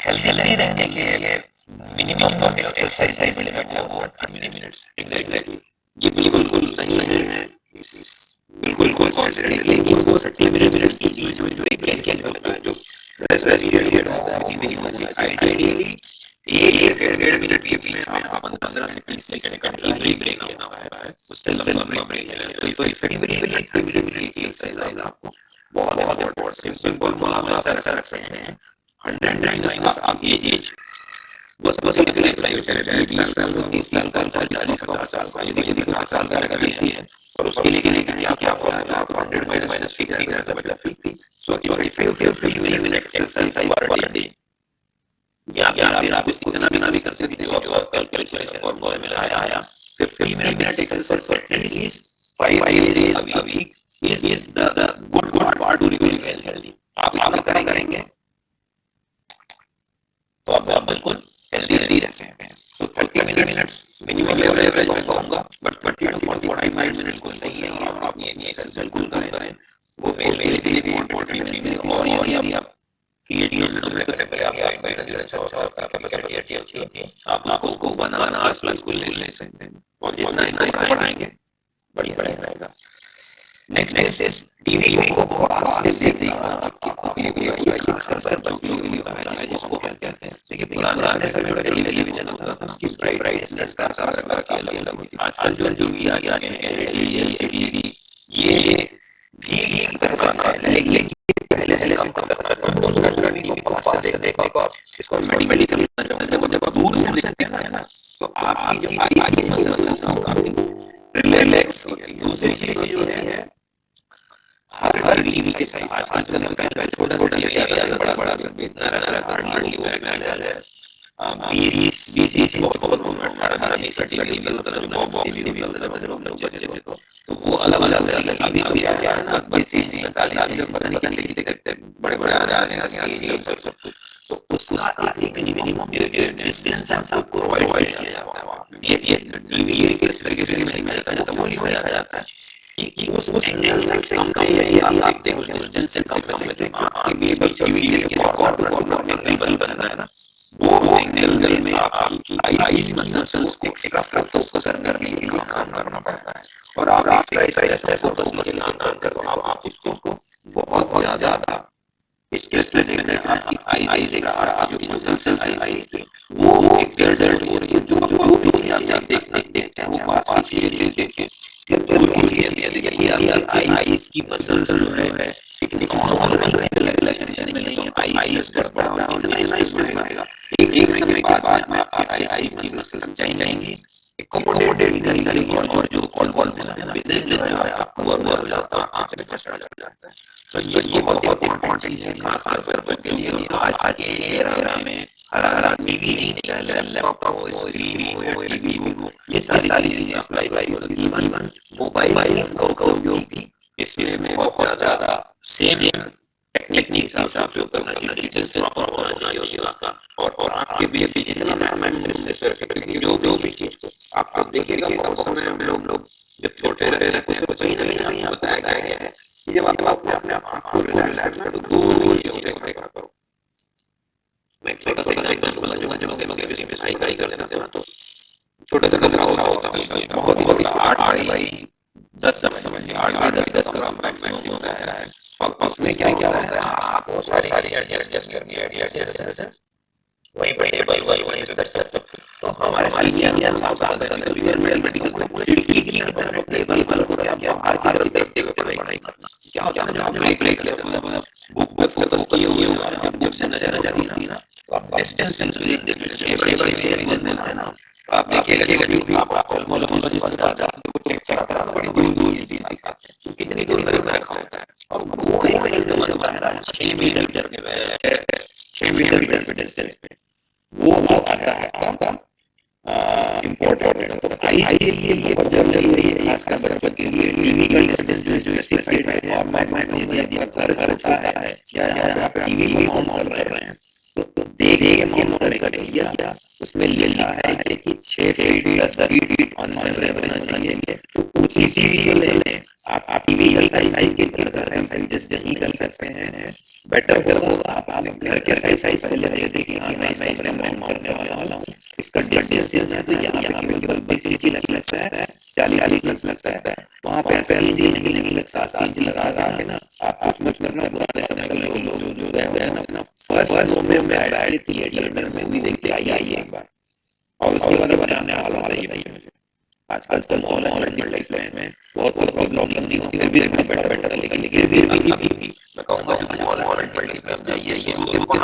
हेल्दी रहने के लिए मिनिमम एक्सरसाइज लिमिट है वो 30 मिनट्स एग्जैक्टली। ये बिल्कुल सही है, बिल्कुल कॉन्सेंट्रेट लेकिन वो 30 मिनट्स की चीज जो ब्रेक होता है, जो रेस्ट पीरियड होता है, मिनिमम आइडियली 1 से 1.5 मिनट के बीच में आपको 15 से 20 सेकंड का ब्रेक लेना होता है, उससे लंबा ब्रेक लेना है। तो इफेक्टिवली 30 मिनट की एक्सरसाइज आपको बहुत इम्पोर्टेंट सिंपल फॉर्मूला से रख सकते हैं 100 माइनस आपकी एज, बस इतने प्राइवेट है 20 साल का 30 साल का 40 50 साल का, यदि 50 साल का अगर व्यक्ति है और उसके लिए क्या फॉर्मूला आप 100 माइनस फिक्स कर सकते हैं 50। So effective 50 minute exercise per day, या फिर आप इतना भी कर सकते हो जो आप कैलकुलेशन फॉर्मूला में लगाया 50 minute exercise for at least 5 days a week is the good part to really well healthy। आप करेंगे तो आप बिल्कुल हेल्दी रहते हैं। तो 30 मिनट्स मिनिमम एवरेज मैं कहूँगा, बट 30 to 45 मिनट को सही है आप ये एक्सरसाइज बिल्कुल करें। वो मेरे लिए भी इम्पोर्टेंट है। और यदि आप PhD में करने पहले आपका एनर्जी अच्छा होता है, आपका कैपेसिटी अच्छी होती है, आप उसको बनाना प्लस को ले सकते हैं और जितना बढ़ाएंगे बढ़िया रहेगा। नेक्स्ट इज टीवी को बहुत आराम से देखना आपकी आंखों के लिए, खासकर बच्चों के लिए होता है जिसको कहते हैं। देखिए पुराने समय में टेलीविजन होता था, उसकी ब्राइटनेस का अलग होती थी। आजकल जो टीवी आ गए हैं LCD, ये भी एक तरह का है, लेकिन पहले से कम उसका टीवी को पास से देखने को इसको मेडिकली जब आप दूर से देखते हैं ना, तो आपकी जो आईज की मसल्स हैं काफी रिलैक्स होती है। दूसरी चीज जो है हर टीवी के साइज आजकल पहले छोटा टीवी आता था, बड़ा इतना रहता हार्डली वो मैनुअल है 20 इंच बहुत 18 इंच का टीवी होता था, जो बॉक्स टीवी होता था लोग बच्चे थे तो वो अलग टीवी अभी क्या है ना 32 इंच 45 इंच पता नहीं देखते बड़े आ रहे हैं सब तो उसका एक मिनिमम डिस्टेंस आपको प्रोवाइड किया जाता है। ये टीवी किस तरीके से नहीं जाता जाता है कि उस एंगल से कम है, आप देखते हैं उस डिस्टेंस से कम में जो आपके बीच टीवी के कॉर्नर एंगल बनना है ना, वो एंगल में आपकी आईज मसल्स को एक्स्ट्रा फोकस करने के लिए काम करना पड़ता है। और आप एक्स्ट्रा फोकस मसल काम करते हो तो आप उसको बहुत ज्यादा स्ट्रेस से आपकी आईज जो मसल्स हैं आईज की वो एक्सर्ट हो रही है, जो आप देखते हैं वो बात की चीजें देखें फिर दूर की आईज की मसल्स जो है रिलैक्सेशन नहीं है, आईज पर बढ़ेगा। एक समय के बाद में आपकी आईज की मसल्स जाएंगी एक्कोमोडेट करेंगी और जो कॉल देना बिजनेस जो है आपको वो हो जाता है, आंख से चढ़ जाता है। सो ये बहुत इंपॉर्टेंट चीज है खासकर बच्चों के लिए। आज के एरा में हर टीवी नहीं निकल रहा, लैपटॉप हो, स्क्रीन हो या टीवी हो, ये सारी चीजें अप्लाई होती है। इवन मोबाइल का उपयोग भी इसमें बहुत ज्यादा सेम टेक्निक से उपयोग करना चाहिए, डिस्टेंस प्रॉपर होना चाहिए उसका और आपके भी जितना मैनेज जो भी चीज को आप देखिएगा बहुत समय हम लोग जब छोटे रहते हैं तो कहीं ना कहीं बताया गया है कि जब आप अपने आप को रिलैक्स करो दूर चीजों देखा करो। मैं एक छोटा सा एग्जांपल दूंगा, जब मैं साइकिल करते थे ना तो छोटा सा कमरा होता है, बहुत ही 8 बाई 10 समझिए 8 बाई 10 का मैक्सिमम होता है। और उसमें क्या होता है आपको सारी एडजस्ट करनी है, वही टेबल वही सब। तो हमारे सीनियर साहब मेडिकल में खिड़की की तरफ टेबल को क्या बाहर की तरफ देखते पढ़ाई करना। क्या होता है जब ब्रेक लेते हैं बुक पे फोकस किए हुए हो, जब बुक से नजर आती है ना तो आप डिस्टेंस बड़े टेबल है ना, आप देखिएगा जो भी आप ऑलमोस्ट जिस बता जाते हो चेक करा बड़ी दूर की चीज दिखाते हैं कितनी दूर में रखा होता है। और वो एक जो बता रहा है 6 मीटर के 6 मीटर डिस्टेंस पे वो आता है आपका इम्पोर्टेंट है। तो आईज के लिए बहुत जरूरी है, खासकर बच्चों के लिए टीवी का डिस्टेंस जो स्पेसिफाइड है। और मैं कहूँगा यदि आपका घर छोटा है या आप टीवी भी ऑन कर रहे हैं तो देख के ऑन करें, या उसमें लिखा है कि 6 फीट 10 फीट ऑन होना चाहिए, तो उसी टीवी को लें। आप टीवी का साइज के घर का साइज एडजस्ट नहीं कर सकते हैं, बेटर होगा आप घर के साइज पहले देखें कि मैं इस कमरे में माउंट करने वाला हूँ, इसका डिस्टेंस है तो यहाँ पे केवल 20 इंच लग सकता है, 40 इंच लग सकता है, वहाँ पे 80 इंच नहीं लग सकता। 80 इंच लगा के ना आप कुछ करना, पुराने समय के लोग जो गए ना फर्स्ट रो में बैठे थिएटर में मूवी देख के आइए एक बार, और उसके बाद बनाने वाला है ये। आजकल तो मॉल मल्टीप्लेक्स में बहुत प्रॉब्लम नहीं होती, फिर भी बेटर है, लेकिन फिर भी मैं कहूँगा जो मॉल मल्टीप्लेक्स में जाइए, शुरू के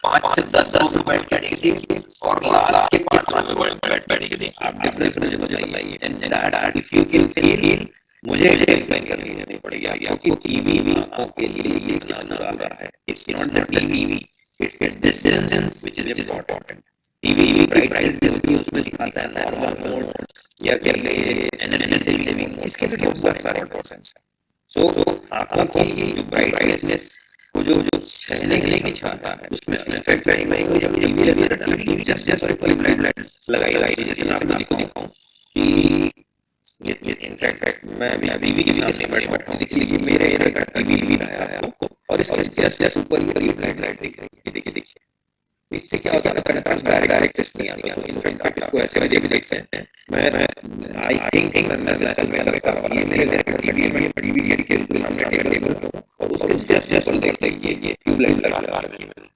5 से 10 लोग बैठ के देखिए और लास्ट के 5 लोग बैठ के देखिए, आप डिफरेंस मुझे बताइए। And that if you can feel, मुझे एक्सप्लेन करनी नहीं पड़ेगी आपको, टीवी आंखों के लिए ये कितना ज़्यादा है। It's not the TV, it's distance which is important. TV brightness भी होती है, उसमें दिखाता है नॉर्मल मोड या कह लीजिए एनर्जी सेविंग, इसके भी बहुत सारे इंपॉर्टेंस है। सो आंखों की जो ब्राइटनेस को जो सहने की क्षमता है उसमें इफेक्ट नहीं हो, जब टीवी लगे तो टीवी जस्ट लाइट लगाई, जैसे मैं आपको दिखाऊं कि ये इनफैक्ट मैं अभी भी किसी से बैठा हूं, देखिए मेरे घर टीवी भी लगाया है आपको, और इसके जस्ट ऊपर ये लाइट दिख रही है, देखिए इससे क्या होता है ना, डायरेक्ट नहीं आता, तो इनफैक्ट इसको ऐसे देख सकते हैं। मैं आई थिंक मैं कर रहा हूं, ये मेरे घर का टीवी में टीवी के सामने टेबल पे और उसके जस्ट ऊपर देखिए ये ट्यूबलाइट लगा रखी है मैंने।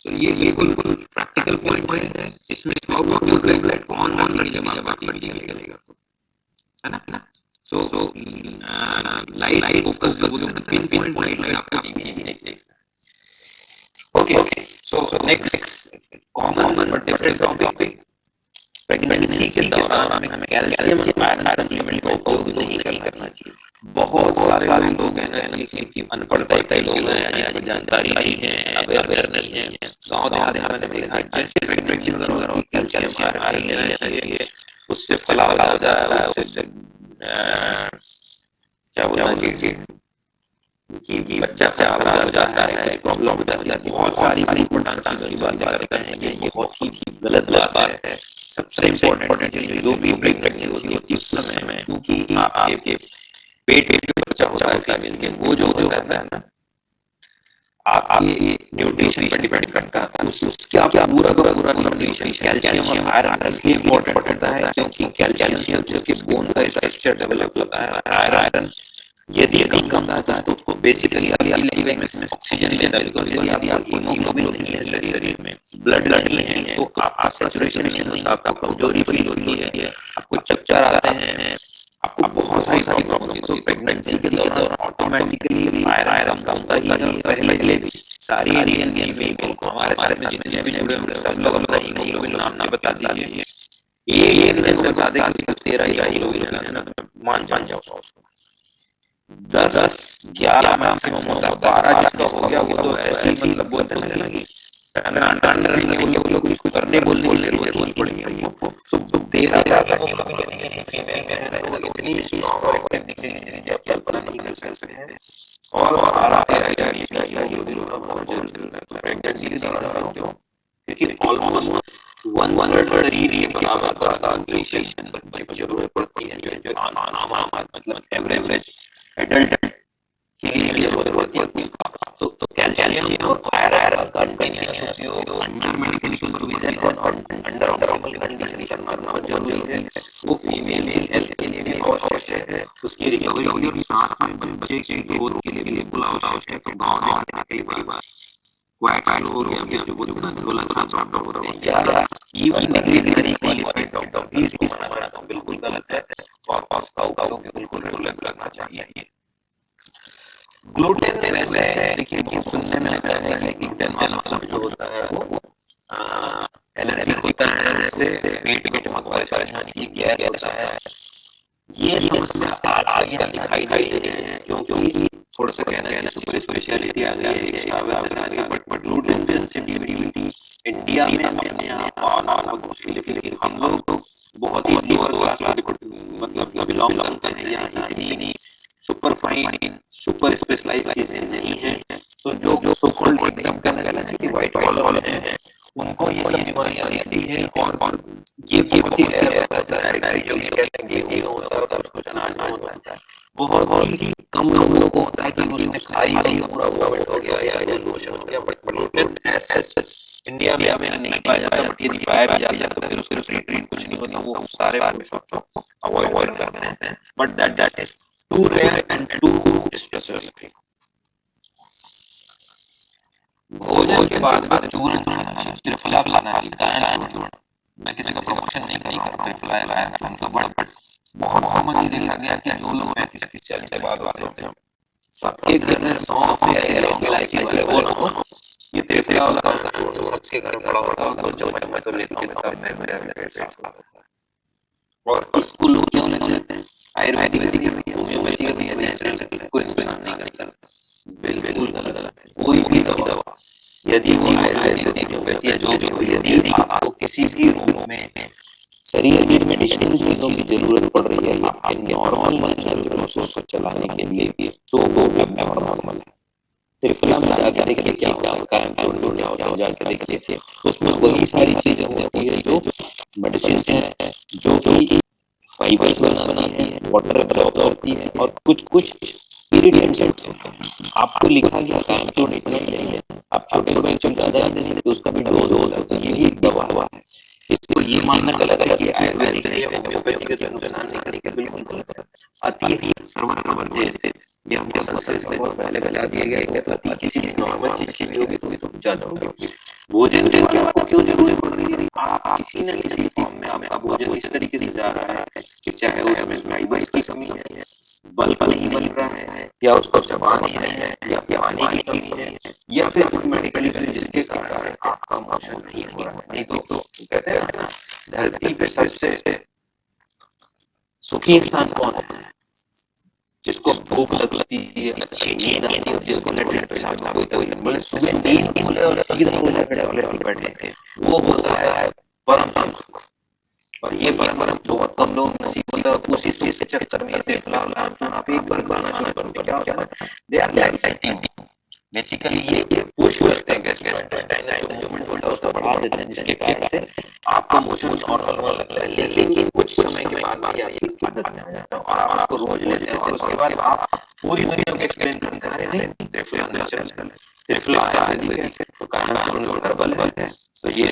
सो ये बिल्कुल प्रैक्टिकल पॉइंट है, इसमें ट्यूबलाइट को ऑन करके जब आप टीवी चलेगा तो, है ना। सो लाइट फोकस जो पिन पॉइंट लाइट है आपका टीवी नहीं देख सकता। Okay, so next common but different topic, pregnancy के दौरान हमें कैल्शियम आयरन सप्लीमेंट का उपयोग नहीं करना चाहिए। बहुत सारे लोग हैं ना कि अनपढ़ लोग हैं या जानकारी नहीं है, अवेयरनेस नहीं है, गाँव देहात में देखा जैसे प्रेगनेंसी के दौरान कैल्शियम आयरन लेना चाहिए, उससे फलाव हो जाए, उससे क्या बोलना चाहिए कि बच्चा खराब हो जाता है, प्रॉब्लम हो जाती है, बहुत सारी इंपॉर्टेंट की बात करते हैं, ये बहुत ही गलत बात है। सबसे इम्पोर्टेंट चीज जो भी प्रेगनेंसी होती है उस समय में, क्योंकि आपके पेट में जो बच्चा होता है फीमेल के, वो जो रहता है ना आपके न्यूट्रिशन पर डिपेंड करता है, उसके आप पूरा न्यूट्रिशन कैल्शियम और आयरन इसलिए इम्पोर्टेंट होता है क्योंकि कैल्शियम से उसके बोन का स्ट्रक्चर डेवलप होता है, आयरन यदि कम होता है तो उसको बेसिकली ऑक्सीजन देता है, बिकॉज़ यदि आपका हीमोग्लोबिन नहीं है शरीर में, ब्लड नहीं है, तो आपका सैचुरेशन नहीं होता, आपको कमजोरी फील होती है, आपको चक्कर आते हैं, आपको बहुत सारी प्रॉब्लम होती है। तो प्रेगनेंसी के दौरान ऑटोमेटिकली आयरन कम होता ही है। पहले भी सारी इंडियन फीमेल को हमारे साथ में जितने भी जुड़े हुए सब लोग अपना हीमोग्लोबिन नाम बता दीजिए, ये को बता दे कि 13 हीमोग्लोबिन है ना, मान जाओ उसको 10-11 मैक्सिमम होता है, 12 जिसका हो गया वो तो ऐसे ही मतलब बोलते हैं ना कि वो लोग कुछ करने बोलने रोज पड़ेंगे हमको। तो 13 किसी फीमेल में है ना इतनी स्ट्रॉन्ग दिखने की आप कल्पना नहीं कर सकते हैं, और 12-13 बहुत जरूरी है। तो प्रेगनेंसी के दौरान क्यों, क्योंकि ऑलमोस्ट 1/3 शरीर ये बराबर का न्यूट्रिशन बच्चे को जरूरत पड़ती है, जो आम मतलब एवरेज एडल्ट के लिए जरूरत पड़ती है। तो कैल्शियम और आयरन का कंटिन्यूअस उपयोग अंडर मेडिकल सुपरविजन और अंडर ऑप्टिमल कंडीशन करना बहुत जरूरी है। वो फीमेल हेल्थ के लिए भी आवश्यक है, उसकी रिकवरी और साथ में बच्चे के ग्रोथ के लिए भी बिल्कुल आवश्यक है। तो गाँव देहात के परिवार क्वैक्स लोग या जो बोला डॉक्टर होते हैं या इवन डिग्री क्वालिफाइड डॉक्टर भी इसको मना करना बिल्कुल गलत है, और उसका उपयोग बिल्कुल रेगुलर करना चाहिए। ग्लूटेन वैसे देखिए बहुत सुनने में आता है कि ग्लूटेन वाला जो होता है वो एलर्जी होता है, उससे पेट में परेशानी की गैस होता है, ये समस्या आजकल दिखाई दे रही है क्योंकि थोड़ा सा कहना है सुपर स्पेशलिटी आ गई है, बट ग्लूटेन सेंसिटिविटी इंडिया में अपने आप बहुत मुश्किल है, लेकिन हम लोग बहुत ही लोअर क्लास मतलब बिलोंग करते हैं, या इतनी सुपर फाइन सुपर स्पेशलाइज्ड चीजें नहीं है। तो जो सो कॉल्ड एकदम कहना है कि व्हाइट कॉलर हैं, उनको ये सब बीमारियां दिखती है, और ये बहुत ही रेयर होता है। डायरेक्टली जो कहते हैं गेहूं होता है, कुछ अनाज में होता है, बहुत ही कम लोगों को होता है कि उसने खाई और पूरा वॉमिट हो गया या लूज मोशन हो गया। बट प्रोटीन ऐसे इंडिया में हमें नहीं पाया जाता, बट यदि पाया भी जाता है तो फिर उसके ट्रीटमेंट कुछ नहीं होता, वो सारे अवॉइड करते हैं। But that is too rare and too specific. भोजन के बाद चूर्ण खाना, त्रिफला खाना, मैं किसी का प्रमोशन नहीं कर त्रिफला लाया, बट बहुत कॉमनली देखा गया कि जो लोग 35-40 के बाद होते हैं, सबके घर में सौंफ या लौंग इलायची वाले वो ना हो, ये त्रिफला वाला का चूर्ण सबके घर में पड़ा होता है, और 2 चम्मच में तो लेते हैं, तब मेरा पेट साफ होता है। और इसको लोग क्यों लेते हैं? आयुर्वेदिक है, होम्योपैथी है, नेचुरल है, कोई नुकसान नहीं करता। बिल्कुल गलत है। कोई भी दवा यदि वो आयुर्वेदिक होम्योपैथी है, जो भी, यदि आपको किसी भी रूप में शरीर में मेडिसिनल चीजों की जरूरत पड़ रही है आपके नॉर्मल नेचुरल प्रोसेस को चलाने के लिए, तो वो नॉर्मल है। त्रिफला में जाके देखिए क्या होता है, कायम चूर्ण क्या होता है, जाके देखिए उसमें वही सारी चीजें होती है जो मेडिसिन है, जो कि फाइबर्स बनाती है, वाटर एब्जॉर्ब करती है, और कुछ इरिटेंट्स होते हैं। आपको लिखा गया कायम चूर्ण इतना ही लेंगे, आप छोटे बच्चों ज्यादा देंगे तो उसका भी डोज होता है, तो ये भी एक दवा है। इसको ये मानना गलत है कि आयुर्वेदिक है या होम्योपैथी के तो नुकसान नहीं करेंगे, बिल्कुल गलत है। अति सर्वत्र वर्जित, ये हमको संस्कृत में बहुत पहले बता दिया गया है। तो अति किसी भी नॉर्मल चीज की भी होगी तो ज्यादा होगी। भोजन की आपको क्यों जरूरत पड़ रही है? आप किसी न किसी फॉर्म में आपका भोजन इस तरीके से जा रहा है कि चाहे उसमें फाइबर्स की कमी है, बल्क नहीं बन रहा है, या उसको चबा नहीं रहे हैं, या पानी की कमी है, या फिर मेडिकली जिसके कारण से आपका मोशन नहीं हो रहा है। नहीं तो कहते हैं ना, धरती पे सबसे सुखी इंसान कौन है? जिसको भूख लगती है, अच्छी नींद आती है, जिसको लेट पेशाब ना कोई बोले सुबह नींद खुले और सीधा उठे टॉयलेट में बैठे, वो होता है परम सुख। और ये परम बहुत कम लोग नसीब होता है। उसी चीज के चक्कर में आप एक बार खाना शुरू करो, क्या होता है, दे आर लाइक बेसिकली ये पुश करते हैं गैस्ट्रोइंटेस्टाइनल जो मूवमेंट होता है उसको बढ़ा देते हैं, जिसके कारण से आपका मोशन नॉर्मल लगता है। लेकिन कुछ समय के बाद ये आपकी आदत में आ जाता है और आप उसको रोज लेते हैं, और उसके बाद आप पूरी दुनिया को एक्सप्लेन करते हैं, अरे नहीं त्रिफला नेचुरल है, त्रिफला आयुर्वेदिक है, तो कायम चूर्ण हर्बल है, तो ये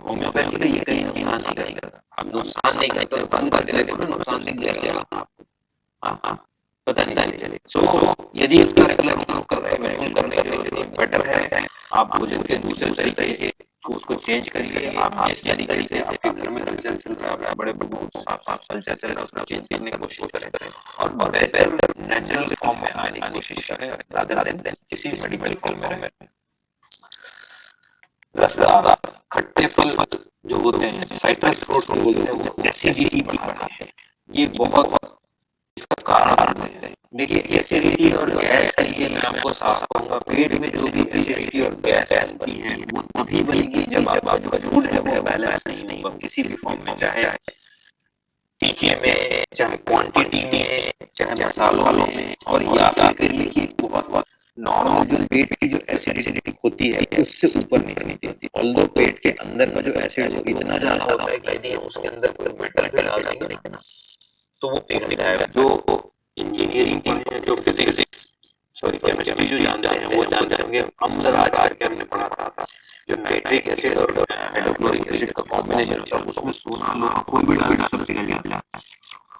होम्योपैथी का ये कहीं नुकसान नहीं करता। आप नुकसान नहीं करते, बंद करके देखो ना, नुकसान दिख जाएगा आपको, पता नहीं चले। सो यदि उसका रेगुलर उपयोग कर रहे हैं, करने के लिए बेटर है आप भोजन के दूसरे तरीके उसको चेंज करिए। आप जिस तरीके से आपके घर में कल्चर चल रहा है, बड़े बुजुर्ग साफ कल्चर चल रहा है, उसको चेंज करने की कोशिश करें और बेहतर नेचुरल फॉर्म में आने की कोशिश करें, रादर देन किसी भी मेडिकल फॉर्म में रहें। रसदार खट्टे फल जो होते हैं, साइट्रस फ्रूट्स बोलते हैं, वो एसिडिटी बढ़ाते हैं। ये बहुत इसका कारण है। देखिए एसिडिटी और गैस के लिए मैं आपको साफ कहूंगा, पेट में जो भी एसिडिटी और गैस बनती है वो तभी बनेगी जब आपका जो फूड है वो बैलेंस नहीं होगा किसी भी फॉर्म में, चाहे तीखे में, चाहे क्वांटिटी में, चाहे मसालों में, और या फिर देखिए बहुत नॉर्मल जो पेट की जो एसिडिटी होती है उससे ऊपर नहीं होती। ऑल्दो पेट के अंदर का जो एसिड वो इतना ज्यादा होता है कि यदि उसके अंदर कोई मेटल पे डाल देंगे ना तो वो पिघल जाएगा। जो इंजीनियरिंग पढ़े, जो फिजिक्स सॉरी केमिस्ट्री जो जानते हैं वो जानते होंगे, अम्ल राज करके हमने पढ़ा था, जो नाइट्रिक एसिड और हाइड्रोक्लोरिक एसिड का कॉम्बिनेशन होता है, उसमें सोना लो कोई भी डाल सब पिघल जाता है।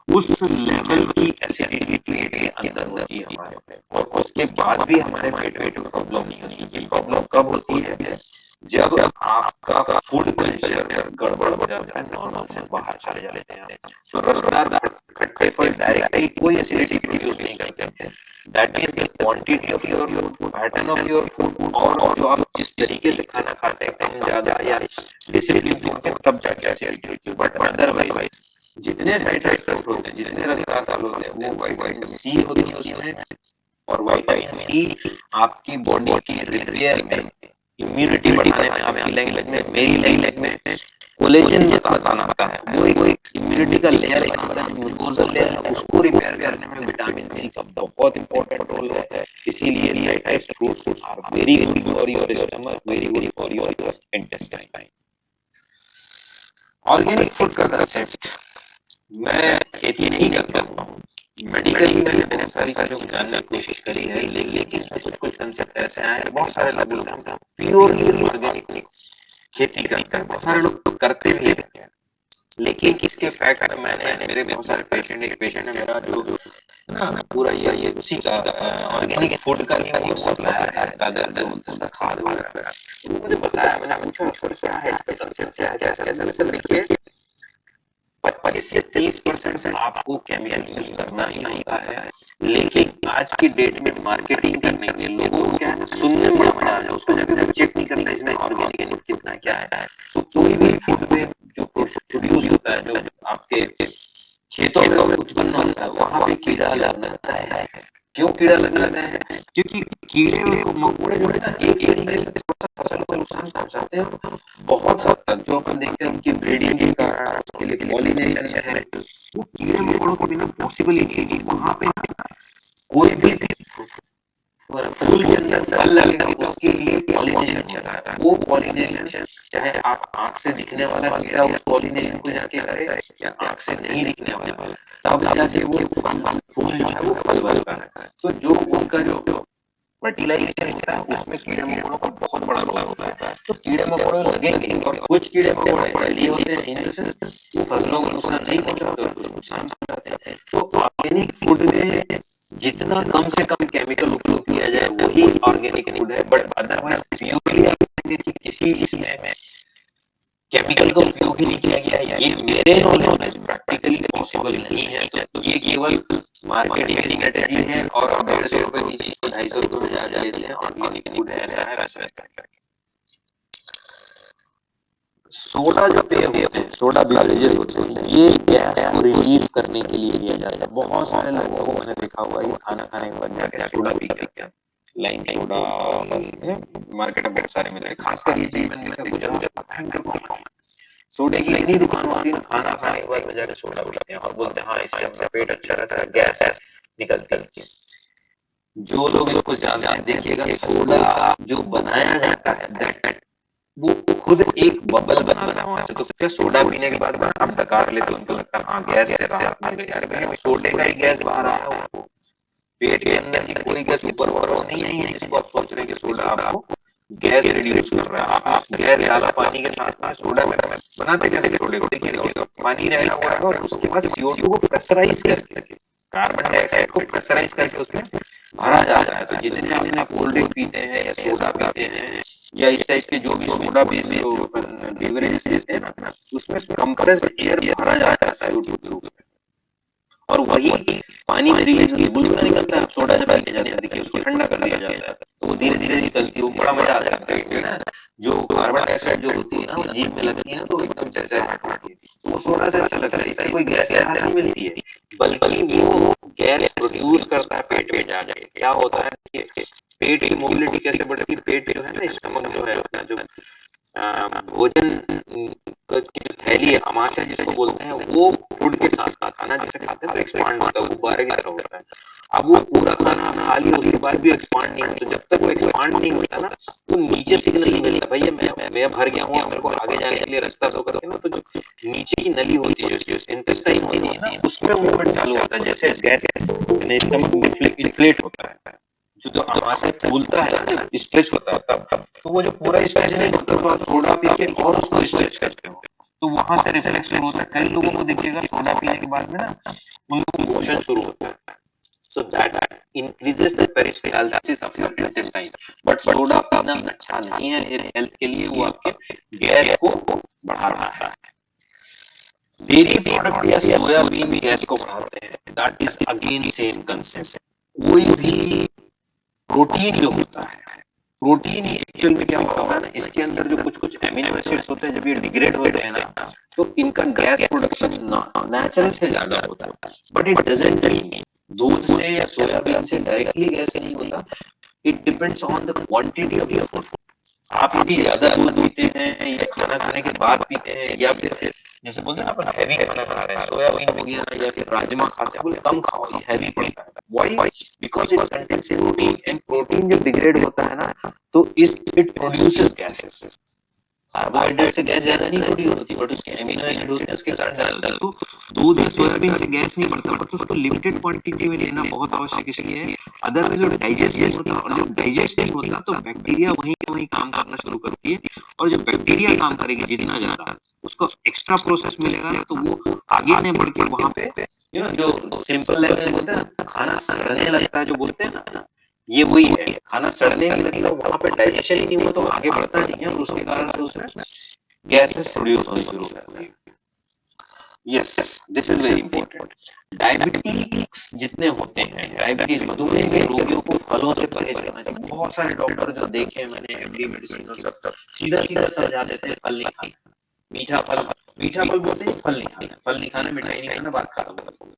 उस लेवल की एसिडिटी पेट के अंदर होती है हमारे में, और उसके बाद भी हमारे पेट में प्रॉब्लम नहीं होती। ये प्रॉब्लम कब होती है? जब आपका फूड कल्चर गड़बड़ हो जाता है, नॉर्मल से बाहर चले जाते हैं। तो रसदार खट्टे फल डायरेक्टली कोई एसिडिटी प्रोड्यूस नहीं करते। That is the quantity of your food, pattern of your food, और जो आप जिस तरीके से खाना खाते हैं कम ज्यादा या डिसिप्लिन होते हैं तब जाके एसिडिटी। बट अदरवाइज जितने साइड इफेक्ट होते हैं, जितने रसदार फल होते हैं, वो विटामिन सी होती है उसमें, और विटामिन सी आपकी बॉडी की रिपेयर में, इम्यूनिटी बढ़ाने में, आपकी लैंग्वेज में, मेरी लैंग्वेज में कोलेजन बताना आता है, वो एक इम्यूनिटी का लेयर है, हमारा जो म्यूकोजल लेयर है उसको रिपेयर करने में विटामिन सी का बहुत इंपॉर्टेंट रोल है। इसीलिए citrus fruits are very good for your stomach, very good for your intestine. Organic food का कंसेप्ट, मैं खेती नहीं करता हूँ, मेडिकली मैंने बहुत सारी चीजों को जानने की कोशिश करी है, लेकिन इसमें कुछ कंसेप्ट ऐसे आए, बहुत सारे लोग बोलते हैं प्योरली ऑर्गेनिक खेती करते हैं, बहुत सारे लोग करते भी हैं, लेकिन इसके फैक्ट मैंने, मेरे बहुत सारे पेशेंट, एक पेशेंट है मेरा जो ना पूरा ये उसी का ऑर्गेनिक फूड का ही वो सप्लायर है, दादा खाद वगैरह, तो मुझे बताया, मैंने पूछा सर क्या है इसका कंसेप्ट, क्या है, कैसा सर देखिए 25 से 30% आपको केमिकल यूज करना ही होता है, लेकिन आज की डेट में मार्केटिंग करने के लिए लोगों को क्या है, सुनने में बड़ा मजा आ जाए, उसको जाकर चेक नहीं करना इसमें ऑर्गेनिक फूड कितना क्या है। तो कोई भी फूड में जो प्रोड्यूस होता है, जो आपके खेतों में उत्पन्न होता है, वहां पे कीड़ा लगता है। क्यों कीड़ा लगता है? क्योंकि कीड़े मकोड़े जो है ना, एक तरीके से फसल को नुकसान पहुंचाते हैं बहुत हद तक। जो अपन देखते हैं उनकी ब्रीडिंग के कारण, उसके लिए पॉलिनेशन है, वो कीड़े मकोड़ों के बिना पॉसिबल ही नहीं है। वहां पे कोई भी फूल के अंदर फल लगेगा, उसके लिए पॉलिनेशन चल रहा है, वो पॉलिनेशन चाहे आप आंख से दिखने वाला कीड़ा उस पॉलिनेशन को जाके करे या आंख से नहीं दिखने वाला, तब जाके वो फूल जो है वो फल बनता है। तो जो उनका जो फर्टिलाइजेशन होता है उसमें कीड़े मकोड़ों का बहुत बड़ा रोल होता है। तो कीड़े मकोड़े लगेंगे, और कुछ कीड़े मकोड़े ये होते हैं इन द सेंस वो फसलों को नुकसान नहीं पहुंचाते और कुछ नुकसान पहुंचाते हैं। तो ऑर्गेनिक फूड में जितना कम से कम केमिकल उपयोग किया जाए वही ऑर्गेनिक फूड है, बट अदरवाइज प्योरली आप कहेंगे कि किसी इसमें केमिकल का उपयोग ही नहीं किया गया है, ये मेरे नॉलेज में प्रैक्टिकली पॉसिबल नहीं है। तो ये केवल मार्केटिंग स्ट्रेटेजी है, और 150 रुपए की चीज को 250 रुपए में जा लेते हैं, ऑर्गेनिक फूड है, ऐसा है वैसा है। सोडा जो पेय होते हैं, सोडा बेवरेजेस होते हैं, ये गैस को रिलीव करने के लिए लिया जाता है। बहुत सारे लोगों को मैंने देखा हुआ है, ये खाना खाने के बाद जाके सोडा पी के, लाइम सोडा मार्केट में बहुत सारे मिलते हैं, खासकर ये चीज मैंने गुजरात में सोडे की इतनी दुकान होती है, खाना खाने के बाद में जाके सोडा पीते हैं और बोलते हैं हाँ इससे हमारा पेट अच्छा रहता है, गैस निकलती है। जो लोग इसको जानते हैं देखिएगा, सोडा जो बनाया जाता है वो खुद एक बबल बनाता है वहां से। तो क्या सोडा पीने के बाद आप डकार लेते हो, उनको लगता है हाँ गैस से राहत मिल गई, अरे सोडे का ही गैस बाहर आया हो, पेट के अंदर की कोई गैस ऊपर नहीं है जिसको आप सोच रहे हैं कि सोडा आपको गैस रिड्यूस कर रहा है। आप गैस ज्यादा पानी के साथ में सोडा में बनाते कैसे सोडे को, देखिए पानी रहेगा और उसके बाद CO2 को प्रेशराइज करके, कार्बन डाइऑक्साइड को प्रेशराइज करके उसमें भरा जा रहा है। तो जितने आप कोल्ड ड्रिंक पीते हैं या सोडा पीते हैं या इस टाइप के जो भी सोडा बेस्ड जो बेवरेजेस देते हैं ना, उसमें कंप्रेस्ड एयर भरा जाता है CO2 के रूप में, और वही पानी में रिलीज होती है, बुलबुला निकलता है। सोडा जब पीने जाते हैं देखिए उसको ठंडा कर दिया जाता है, तो वो धीरे धीरे निकलती है, वो बड़ा मजा आ जाता है ना। जो कार्बन डाइऑक्साइड जो होती है ना, वो जीभ में लगती है ना, तो एकदम चरचरा होती है, तो वो सोडा से अच्छा लगता है। इससे कोई गैस नहीं मिलती है, बल्कि वो गैस प्रोड्यूस करता है पेट में जा जाके। क्या होता है, पेट की मोबिलिटी कैसे बढ़ती है, पेट जो है ना, स्टमक जो है अपना जो भोजन की जो थैली है, आमाशय जिसको बोलते हैं, वो फूड के साथ खाना जैसे खाते हैं तो एक्सपांड होता है, गुब्बारे की तरह होता है। अब वो पूरा खाना खा लिया उसके बाद भी एक्सपांड नहीं होता, जब तक वो एक्सपांड नहीं होता ना, वो नीचे सिग्नल नहीं मिलता, भैया मैं भर गया हूँ, मेरे को आगे जाने के लिए रास्ता दो करके ना। तो जो नीचे की नली होती है, जो इंटेस्टाइन होती है ना, उसमें मूवमेंट चालू होता है, जैसे गैस स्टमक में इन्फ्लेट होता है, जो आमाशय फूलता है ना, स्ट्रेच होता है तब। तो वो जो पूरा स्ट्रेच नहीं होता तो आप सोडा पी के और उसको स्ट्रेच करते हो, तो वहां से रिफ्लेक्स शुरू होता है। कई लोगों को देखिएगा सोडा पीने के बाद में ना उनको मोशन शुरू होता है, so that increases the peristalsis of your intestine, but soda पीना अच्छा नहीं है हेल्थ के लिए, वो आपके गैस को बढ़ा रहा है। डेयरी प्रोडक्ट या सोयाबीन गैस को बढ़ाते हैं, that is again same concept. कोई भी प्रोटीन जो होता है, प्रोटीन एक्चुअल में क्या होता है ना, इसके अंदर जो कुछ एमिनो एसिड्स होते हैं, जब ये डिग्रेड होते हैं ना, तो इनका गैस प्रोडक्शन नेचुरल से ज्यादा होता है, बट इट डजंट मीन दूध से या सोयाबीन से डायरेक्टली गैस नहीं होता। It depends on the quantity of your food. आप यदि ज्यादा दूध पीते हैं या खाना खाने के बाद पीते हैं या फिर जैसे बोलते हैं ना अपन हैवी खाना खा रहे हैं, सोयाबीन हो गया या फिर राजमा खाते हैं, बोले कम खाओ, ये हैवी पड़ता है। Why? Because it contains protein, and protein जब डिग्रेड होता है ना तो इट प्रोड्यूसेस गैसेस। कार्बोहाइड्रेट से गैस ज्यादा नहीं प्रोड्यूस होती, बट उसके अमीनो एसिड होते हैं, उसके कारण ज्यादा। तो दूध या सोयाबीन से गैस नहीं बढ़ता, बट उसको लिमिटेड क्वांटिटी में लेना बहुत आवश्यक इसलिए है। अदरवाइज जो डाइजेस्ट नहीं होता, और जब डाइजेस्ट नहीं होता तो बैक्टीरिया वहीं के वहीं काम करना शुरू करती है, और जब बैक्टीरिया काम करेगी जितना ज्यादा उसको एक्स्ट्रा प्रोसेस मिलेगा ना, तो वो आगे नहीं बढ़ के वहां पे जो सिंपल लेवल में बोलते हैं खाना सड़ने लगता है, जो बोलते हैं ना, ये वही है, खाना सड़ने नहीं लगता, वहां पे डाइजेशन ही नहीं हुआ तो आगे बढ़ता नहीं है, और उसके कारण से उसमें गैसेस प्रोड्यूस होनी शुरू करती है। Yes, this is very important. Diabetes जितने होते हैं, डायबिटीज मधुमेह के रोगियों को फलों से परहेज करना चाहिए। बहुत सारे डॉक्टर जो देखे हैं मैंने, एमडी मेडिसिन और सब सीधा सीधा समझा देते हैं फल नहीं खाना, मीठा फल बोलते हैं, फल नहीं खाना, मिठाई नहीं खाना, बात खत्म।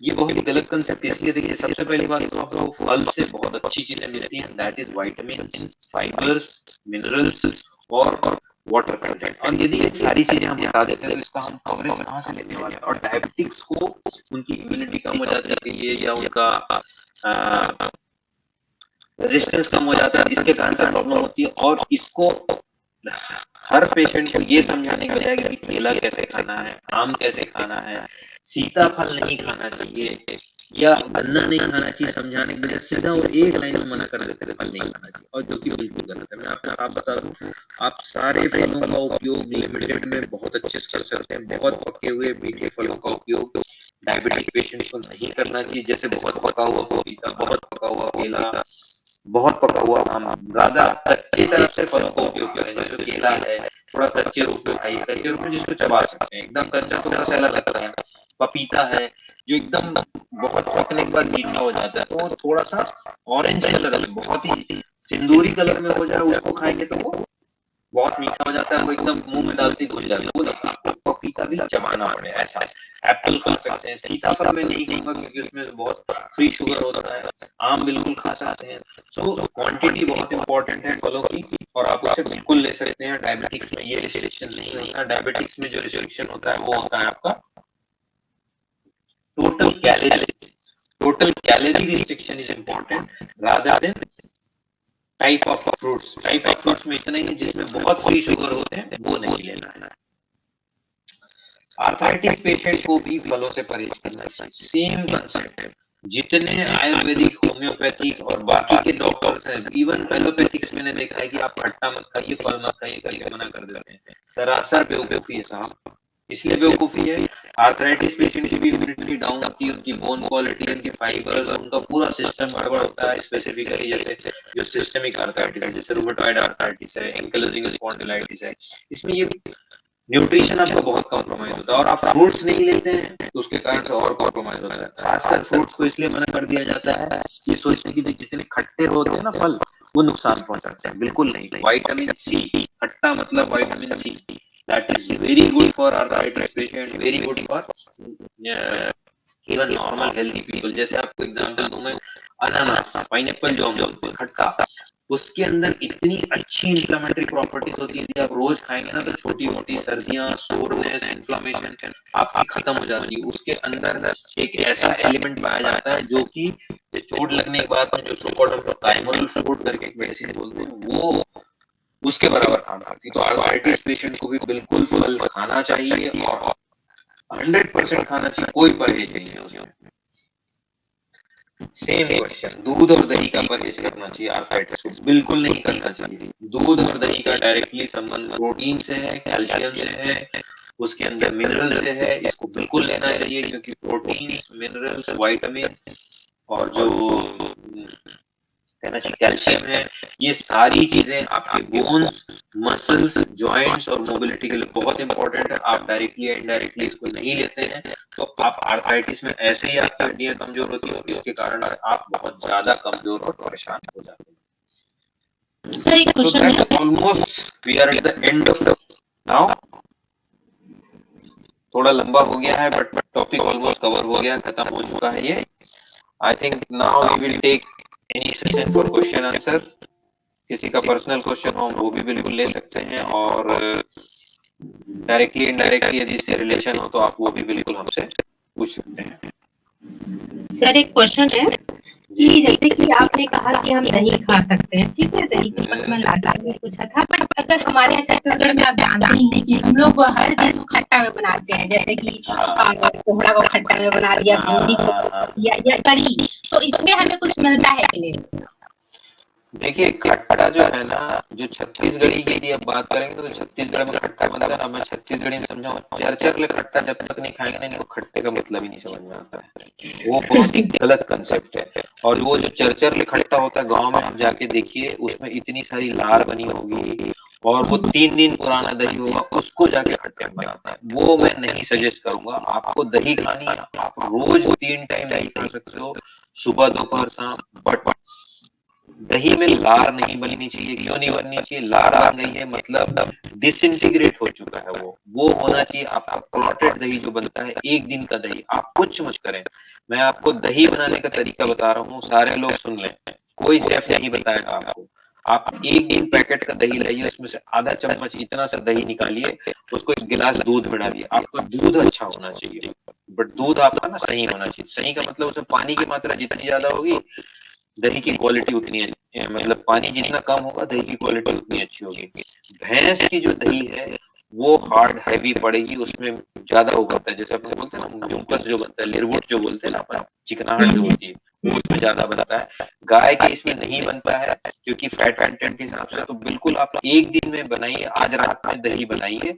ये बहुत ही गलत कंसेप्ट। इसलिए देखिए, सबसे पहली बात तो आपको फल से बहुत अच्छी चीजें मिलती हैं, that is vitamins, fibres, minerals और वाटर कंटेंट। और यदि ये सारी चीजें हम हटा देते हैं तो इसका हम कवरेज कहाँ से लेने वाले हैं? और डायबिटिक्स को उनकी इम्यूनिटी कम हो जाती है या उनका रेजिस्टेंस कम हो जाता है, इसके कारण से प्रॉब्लम होती है। और इसको हर पेशेंट को ये समझाने की बजाय कि केला कैसे खाना है, आम कैसे खाना है, सीताफल नहीं खाना चाहिए या गन्ना नहीं खाना चाहिए, समझाने के बजाय सीधा और एक लाइन में मना कर देते हैं फल नहीं खाना चाहिए, और जो कि बिल्कुल गलत है। मैं आपको साफ बता दूं, आप सारे फलों का उपयोग लिमिटेड में बहुत अच्छे से कर सकते हैं। बहुत पके हुए मीठे फलों का उपयोग डायबिटिक पेशेंट को नहीं करना चाहिए, जैसे बहुत पका हुआ पपीता, बहुत पका हुआ केला, बहुत पका हुआ आम। ज्यादा कच्चे तरफ से फलों का उपयोग करें, जैसे केला है थोड़ा कच्चे रूप में खाइए, कच्चे रूप में जिसको चबा सकते हैं, एकदम कच्चा तो कसैला लगता है। पपीता है जो एकदम बहुत पकने के बाद मीठा हो जाता है, तो थोड़ा सा ऑरेंज कलर में, बहुत ही सिंदूरी कलर में हो जाए, उसको खाएंगे तो वो बहुत मीठा हो जाता है, वो एकदम मुंह में डालती घुल जाता है, वो नहीं, आपको पपीता भी चबाना पड़े ऐसा। एप्पल खा सकते हैं, सीताफल में नहीं कहूंगा क्योंकि उसमें से बहुत फ्री शुगर होता है। आम बिल्कुल खा सकते हैं। सो क्वांटिटी बहुत इंपॉर्टेंट है फलों की, और आप उसे बिल्कुल ले सकते हैं। डायबिटिक्स में ये रिस्ट्रिक्शन नहीं होता। डायबिटिक्स में जो रिस्ट्रिक्शन होता है वो होता है आपका total calorie restriction is important rather than type of fruits. Type of fruits में इतना ही जिसमें बहुत फ्री शुगर होते हैं वो नहीं लेना है। आर्थराइटिस पेशेंट को भी फलों से परहेज करना चाहिए, सेम कंसेप्ट है। जितने आयुर्वेदिक, होम्योपैथिक और बाकी के डॉक्टर्स हैं, इवन एलोपैथिक्स मैंने देखा है कि आप खट्टा मत खाइए, फल मत खाइए करके मना कर देते हैं। सरासर बेवकूफी है साहब। इसलिए बेवकूफी है, आर्थराइटिस पेशेंट की भी इम्यूनिटी डाउन होती है, उनकी बोन क्वालिटी, उनके फाइबर्स, उनका पूरा सिस्टम गड़बड़ होता है। स्पेसिफिकली जैसे जो सिस्टेमिक आर्थराइटिस है, जैसे रूमेटॉइड आर्थराइटिस है, एंकिलोजिंग स्पॉन्डिलाइटिस है, इसमें ये न्यूट्रिशन आपका बहुत कॉम्प्रोमाइज होता है। और आप फ्रूट्स नहीं लेते हैं तो उसके कारण से और कॉम्प्रोमाइज होता है। खासकर फ्रूट्स को इसलिए मना कर दिया जाता है ये सोचने की जितने खट्टे होते हैं ना फल, वो नुकसान पहुंचाते हैं। बिल्कुल नहीं। विटामिन सी, खट्टा मतलब vitamin C, that is very good for arthritis patient, very good for even normal healthy people। जैसे आपको एग्जांपल दूं मैं, अनानास, पाइनएप्पल जो हम बोलते हैं खट्टा, उसके अंदर इतनी अच्छी इंफ्लेमेटरी प्रॉपर्टीज होती है, यदि आप रोज खाएंगे ना तो छोटी मोटी सर्दियां, सोरनेस, इन्फ्लेमेशन आपकी खत्म हो जाती है। उसके अंदर एक ऐसा एलिमेंट पाया जाता है जो कि चोट लगने के बाद जो सो-कॉल्ड हम लोग काइमोरल फ्लूइड करके एक मेडिसिन बोलते हैं, वो उसके बराबर काम करती है। तो आर्थराइटिस पेशेंट को भी बिल्कुल फल खाना चाहिए और 100% खाना चाहिए, कोई परहेज नहीं है उसमें। सेम क्वेश्चन, दूध और दही का परहेज करना चाहिए आर्थराइटिस को? बिल्कुल नहीं करना चाहिए। दूध और दही का डायरेक्टली संबंध प्रोटीन से है, कैल्शियम से है, उसके अंदर मिनरल से है। इसको बिल्कुल लेना चाहिए क्योंकि प्रोटीन, मिनरल्स, विटामिन और जो कहना चाहिए कैल्शियम है, ये सारी चीजें आपके बोन्स, मसल्स, जॉइंट्स और मोबिलिटी के लिए बहुत इंपॉर्टेंट है। आप डायरेक्टली या इनडायरेक्टली इसको नहीं लेते हैं तो आप आर्थराइटिस में ऐसे ही आपकी हड्डियां कमजोर होती है, इसके कारण से आप बहुत ज्यादा कमजोर और परेशान हो जाते हैं। सर एक क्वेश्चन है, almost we are at the end of now. थोड़ा लंबा हो गया है बट टॉपिक ऑलमोस्ट कवर हो गया, खत्म हो चुका है ये। I think now we will take any session for question answer. किसी का पर्सनल क्वेश्चन हो वो भी बिल्कुल ले सकते हैं, और डायरेक्टली इनडायरेक्टली यदि इससे रिलेशन हो तो आप वो भी बिल्कुल हमसे पूछ सकते हैं। सर एक क्वेश्चन है कि जैसे कि आपने कहा कि हम दही खा सकते हैं, ठीक है, दही के बारे में लास्ट में पूछा था, बट अगर हमारे यहाँ छत्तीसगढ़ में आप जानते ही हैं कि हम लोग हर चीज को खट्टा में बनाते हैं, जैसे कि कोहड़ा को खट्टा में बना दिया, भिंडी को या कढ़ी, तो इसमें हमें कुछ मिलता है कि नहीं? देखिए खट्टा जो है ना, जो छत्तीसगढ़ी की यदि आप बात करेंगे तो छत्तीसगढ़ में खट्टा बनता है ना, मैं छत्तीसगढ़ी में समझाऊं, चरचर ले खट्टा जब तक नहीं खाएंगे ना इनको खट्टे का मतलब ही नहीं समझ में आता है। वो बहुत ही गलत कंसेप्ट है। और वो जो चरचर ले खट्टा होता है गांव में आप जाके देखिए, उसमें इतनी सारी लार बनी होगी और वो 3 दिन पुराना दही होगा, उसको जाके खट्टे में बनाता है। वो मैं नहीं सजेस्ट करूंगा। आपको दही खानी है, आप रोज 3 टाइम दही खा सकते हो, सुबह दोपहर शाम, बट दही में लार नहीं बननी चाहिए। क्यों नहीं बननी चाहिए? लार बन गई है मतलब डिसइंटीग्रेट हो चुका है। वो होना चाहिए आपका क्लॉटेड दही जो बनता है, एक दिन का दही। आप कुछ मत करें, मैं आपको दही बनाने का तरीका बता रहा हूँ, सारे लोग सुन लें, कोई शेफ नहीं बताएगा आपको। आप एक दिन पैकेट का दही लाइए, उसमें से आधा चम्मच इतना सा दही निकालिए, उसको एक गिलास दूध में डालिए। आपका दूध अच्छा होना चाहिए, बट दूध आपका ना सही होना चाहिए। सही का मतलब उसमें पानी की मात्रा जितनी ज्यादा होगी दही की क्वालिटी उतनी है, मतलब पानी जितना कम होगा दही की क्वालिटी उतनी अच्छी होगी। भैंस की जो दही है वो हार्ड हैवी पड़ेगी, उसमें ज्यादा वो बनता है, जैसे अपने बोलते हैं ना म्यूकस जो बनता है, लिरवुट जो बोलते हैं ना अपन, चिकनाहट जो होती है वो उसमें ज्यादा बनता है। गाय के इसमें नहीं बनता है क्योंकि फैट कंटेंट के हिसाब से। तो बिल्कुल आप एक दिन में बनाइए, आज रात में दही बनाइए,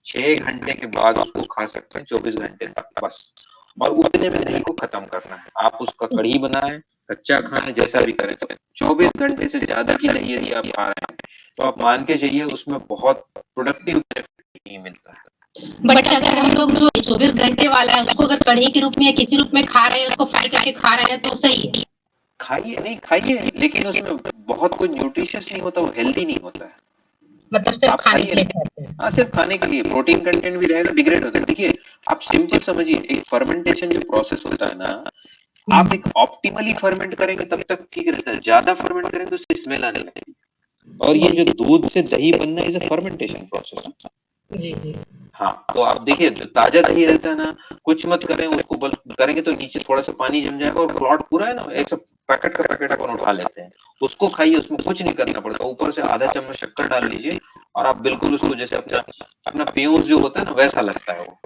6 घंटे के बाद उसको खा सकते हैं, 24 घंटे तक बस। और उतने में दही को खत्म करना है। आप उसका कढ़ी बनाएं, कच्चा खाएं, जैसा भी करें, तो 24 घंटे से ज्यादा की दही यदि आप खा रहे हैं तो आप मान के चलिए उसमें बहुत प्रोडक्टिव नहीं मिलता है। बट अगर हम लोग जो 24 घंटे वाला है उसको अगर कढ़ी के रूप में या किसी रूप में खा रहे हैं, उसको फ्राई करके खा रहे हैं, तो सही है। खाइए, नहीं खाइए, लेकिन उसमें बहुत कुछ न्यूट्रिशियस नहीं होता, वो हेल्दी नहीं होता है। मतलब सिर्फ खाने के लिए खाते हैं। हाँ, सिर्फ खाने के लिए। प्रोटीन कंटेंट भी रहेगा, डिग्रेड होता है। देखिए आप सिंपल समझिए, एक फर्मेंटेशन जो प्रोसेस होता है ना, आप एक ऑप्टिमली फर्मेंट करेंगे तब तक ठीक रहता है, ज्यादा फर्मेंट करेंगे तो उससे स्मेल आने लगती है। और ये जो दूध से दही बनना इज अ फर्मेंटेशन प्रोसेस। जी जी। हाँ, तो आप देखिए जो ताजा दही रहता है ना, कुछ मत करें उसको, करेंगे तो नीचे थोड़ा सा पानी जम जाएगा और क्लॉट पूरा है ना, एक सब पैकेट का पैकेट अपन उठा लेते हैं, उसको खाइए, उसमें कुछ नहीं करना पड़ता। ऊपर से आधा चम्मच शक्कर डाल लीजिए और आप बिल्कुल उसको जैसे अपना पेयूस जो होता है ना वैसा लगता है वो।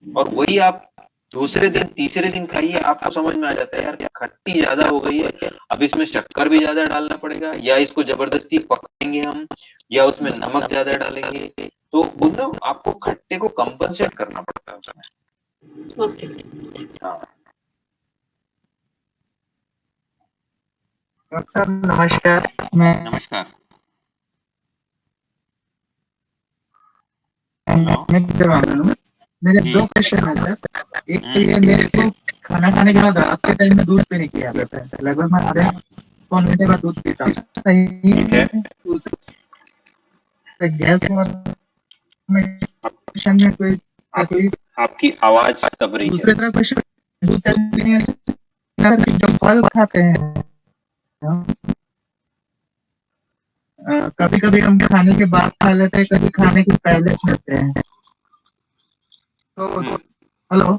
और वही आप दूसरे दिन तीसरे दिन खाइए, आपको समझ में आ जाता है यार खट्टी ज्यादा हो गई है, अब इसमें शक्कर भी ज्यादा डालना पड़ेगा, या इसको जबरदस्ती पकाएंगे हम, या उसमें नमक ज्यादा डालेंगे, तो मतलब आपको खट्टे को कंपनसेट करना पड़ता है उसमें। Okay sir. हाँ, डॉक्टर नमस्कार। मैं नमस्कार। अमित देवानंद हूँ। मेरे 2 क्वेश्चन है सर। एक तो ये, मेरे को खाना खाने के बाद रात के टाइम में दूध पीने की आदत है, लगभग मैं आधे पौन घंटे बाद दूध पीता हूँ, सही है? तो गैस फॉर्मेशन में कोई तकलीफ? आपकी आवाज दब रही है। दूसरी तरफ क्वेश्चन, जो फल खाते हैं कभी कभी हम खाने के बाद खा लेते हैं, कभी खाने के पहले खाते हैं, तो हेलो।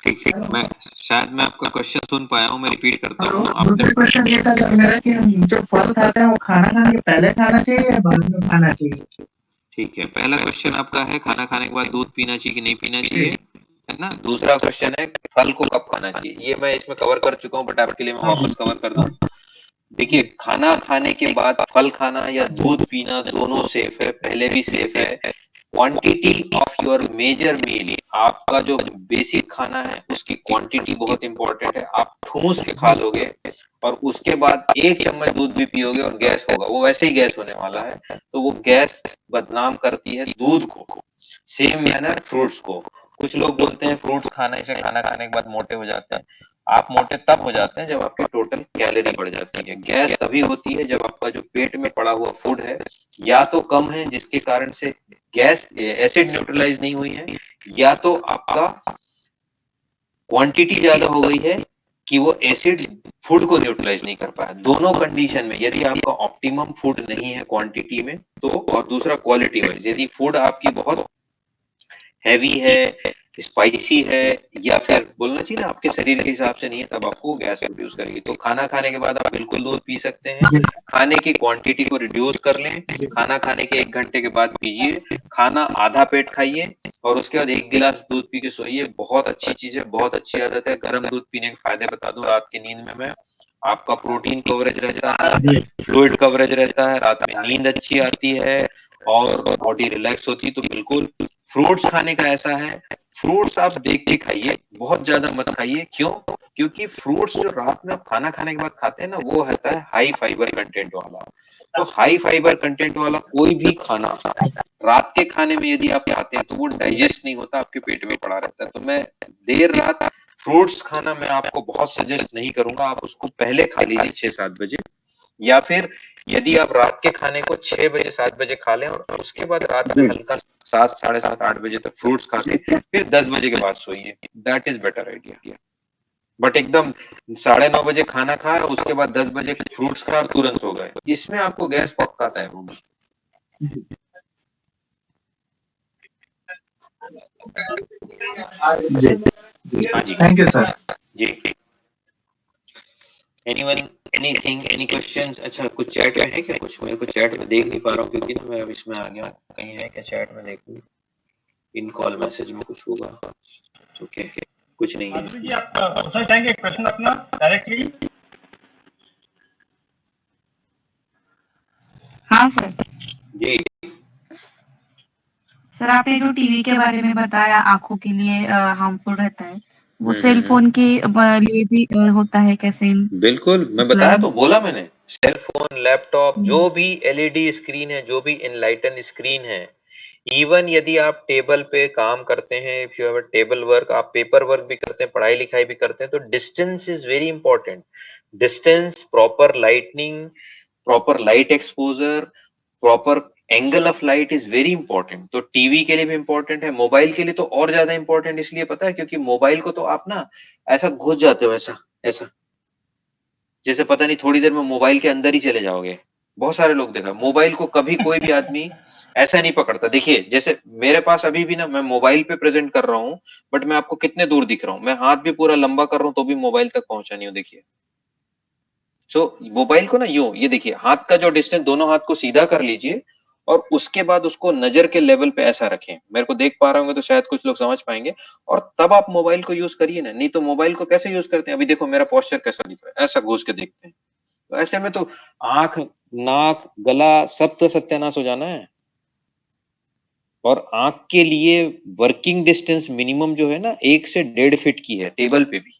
ठीक, मैं शायद मैं आपका क्वेश्चन सुन पाया हूँ, मैं रिपीट करता हूँ। दूसरा क्वेश्चन ये था सर मेरा कि हम जो फल खाते हैं वो खाना खाने के पहले खाना चाहिए या बाद में खाना चाहिए? ठीक है, पहला क्वेश्चन आपका है खाना खाने के बाद दूध पीना चाहिए कि नहीं पीना चाहिए, है ना। दूसरा क्वेश्चन है फल को कब खाना चाहिए। ये मैं इसमें कवर कर चुका हूँ, बट आपके लिए मैं वापस कवर कर दूं। देखिए खाना खाने के बाद फल खाना या दूध पीना दोनों सेफ है, पहले भी सेफ है। क्वांटिटी ऑफ योर मेजर मील, आपका जो बेसिक खाना है उसकी क्वांटिटी बहुत इंपॉर्टेंट है। आप ठूस के खा लोगे और उसके बाद 1 चम्मच दूध भी पियोगे और गैस होगा, वो वैसे ही गैस होने वाला है, तो वो गैस बदनाम करती है दूध को। सेम मैनर फ्रूट्स को, कुछ लोग बोलते हैं फ्रूट्स खाने से खाना खाने के बाद मोटे हो जाते हैं। आप मोटे तब हो जाते हैं जब आपकी टोटल कैलोरी बढ़ जाती है। गैस तभी होती है जब आपका जो पेट में पड़ा हुआ फूड है या तो कम है जिसके कारण से गैस एसिड न्यूट्रलाइज नहीं हुई है, या तो आपका क्वांटिटी ज्यादा हो गई है कि वो एसिड फूड को न्यूट्रलाइज नहीं कर पाया। दोनों कंडीशन में यदि आपका ऑप्टिमम फूड नहीं है क्वांटिटी में तो, और दूसरा क्वालिटी वाइज, यदि फूड आपकी बहुत हैवी है, स्पाइसी है, या फिर बोलना चाहिए ना आपके शरीर के हिसाब से नहीं है, तब आपको गैस प्रोड्यूस करेगी। तो खाना खाने के बाद आप बिल्कुल दूध पी सकते हैं, खाने की क्वांटिटी को रिड्यूस कर लें, खाना खाने के 1 घंटे के बाद पीजिए, खाना आधा पेट खाइए और उसके बाद 1 गिलास दूध पी के सोइए। बहुत अच्छी चीज है, बहुत अच्छी आदत है। गर्म दूध पीने के फायदे बता दूं, रात की नींद में मैं आपका प्रोटीन कवरेज रहता है, फ्लूइड कवरेज रहता है, रात में नींद अच्छी आती है और बॉडी रिलैक्स होती है। तो बिल्कुल फ्रूट्स खाने का ऐसा है, फ्रूट्स आप देख के खाइए, बहुत ज्यादा मत खाइए। क्यों? क्योंकि फ्रूट्स जो रात में आप खाना खाने के बाद खाते हैं ना, वो होता है हाई फाइबर कंटेंट वाला। तो हाई फाइबर कंटेंट वाला कोई भी खाना रात के खाने में यदि आप खाते हैं तो वो डाइजेस्ट नहीं होता, आपके पेट में पड़ा रहता है। तो मैं देर रात फ्रूट्स खाना मैं आपको बहुत सजेस्ट नहीं करूंगा। आप उसको पहले खा लीजिए 6-7 बजे, या फिर यदि आप रात के खाने को 6 बजे 7 बजे खा लें और उसके बाद रात में हल्का 7 साढ़े 7 8 बजे तक फ्रूट्स खा के फिर 10 बजे के बाद सोइए, that is better idea. But एकदम 9:30 बजे खाना खाया, उसके बाद 10 बजे फ्रूट्स खा और तुरंत सो गए, इसमें आपको गैस पक्का तय होगी। जी हाँ जी, थैंक यू सर। जी। Anyone, anything, any questions? अच्छा, कुछ चैट में है क्या? कुछ मेरे को चैट में देख नहीं पा रहा हूँ क्योंकि ना मैं अब इसमें आ गया। कहीं है क्या चैट में? देखूं, इन कॉल मैसेज में कुछ होगा। ओके, कुछ नहीं है। माधुरी जी, आप पूछना चाहेंगे एक प्रश्न अपना डायरेक्टली? हाँ सर। जी, सर आपने जो टीवी के बारे में बताया आंखों के लिए हार्मफुल रहता है, वो सेल फोन के लिए भी होता है क्या सेम? बिल्कुल, मैं बताया तो, बोला मैंने, सेल फोन, लैपटॉप, जो भी एलईडी स्क्रीन है, जो भी इनलाइटन स्क्रीन है, इवन यदि आप टेबल पे काम करते हैं, if you have table work, आप पेपर वर्क भी करते हैं, पढ़ाई लिखाई भी करते हैं, तो distance is very important. Distance, proper lightning, proper light exposure, proper angle of light is very important. तो टीवी के लिए भी इंपॉर्टेंट है, मोबाइल के लिए तो और ज्यादा इंपॉर्टेंट इसलिए पता है क्योंकि मोबाइल को तो आप ना ऐसा घुस जाते हो, ऐसा ऐसा, जैसे पता नहीं थोड़ी देर में मोबाइल के अंदर ही चले जाओगे। बहुत सारे लोग देखा, मोबाइल को कभी कोई भी आदमी ऐसा नहीं पकड़ता। देखिए, जैसे मेरे पास अभी भी ना, मैं मोबाइल पे प्रेजेंट कर रहा हूँ, बट मैं आपको कितने दूर दिख रहा हूँ, मैं हाथ भी पूरा लंबा कर रहा हूँ तो भी मोबाइल तक पहुंचा नहीं हूँ। देखिए, सो मोबाइल को ना यूं, ये देखिए, हाथ का जो डिस्टेंस, दोनों हाथ को सीधा कर लीजिए और उसके बाद उसको नजर के लेवल पे ऐसा रखें। मेरे को देख पा रहे होंगे तो शायद कुछ लोग समझ पाएंगे, और तब आप मोबाइल को यूज करिए ना। नहीं तो मोबाइल को कैसे यूज करते हैं, अभी देखो मेरा पोस्चर कैसा दिख रहा है, ऐसा घुस के देखते हैं, तो ऐसे में तो आंख, नाक, गला सब तो सत्यानाश हो जाना है। और आंख के लिए वर्किंग डिस्टेंस मिनिमम जो है ना, 1 से 1.5 फीट की है। टेबल पे भी,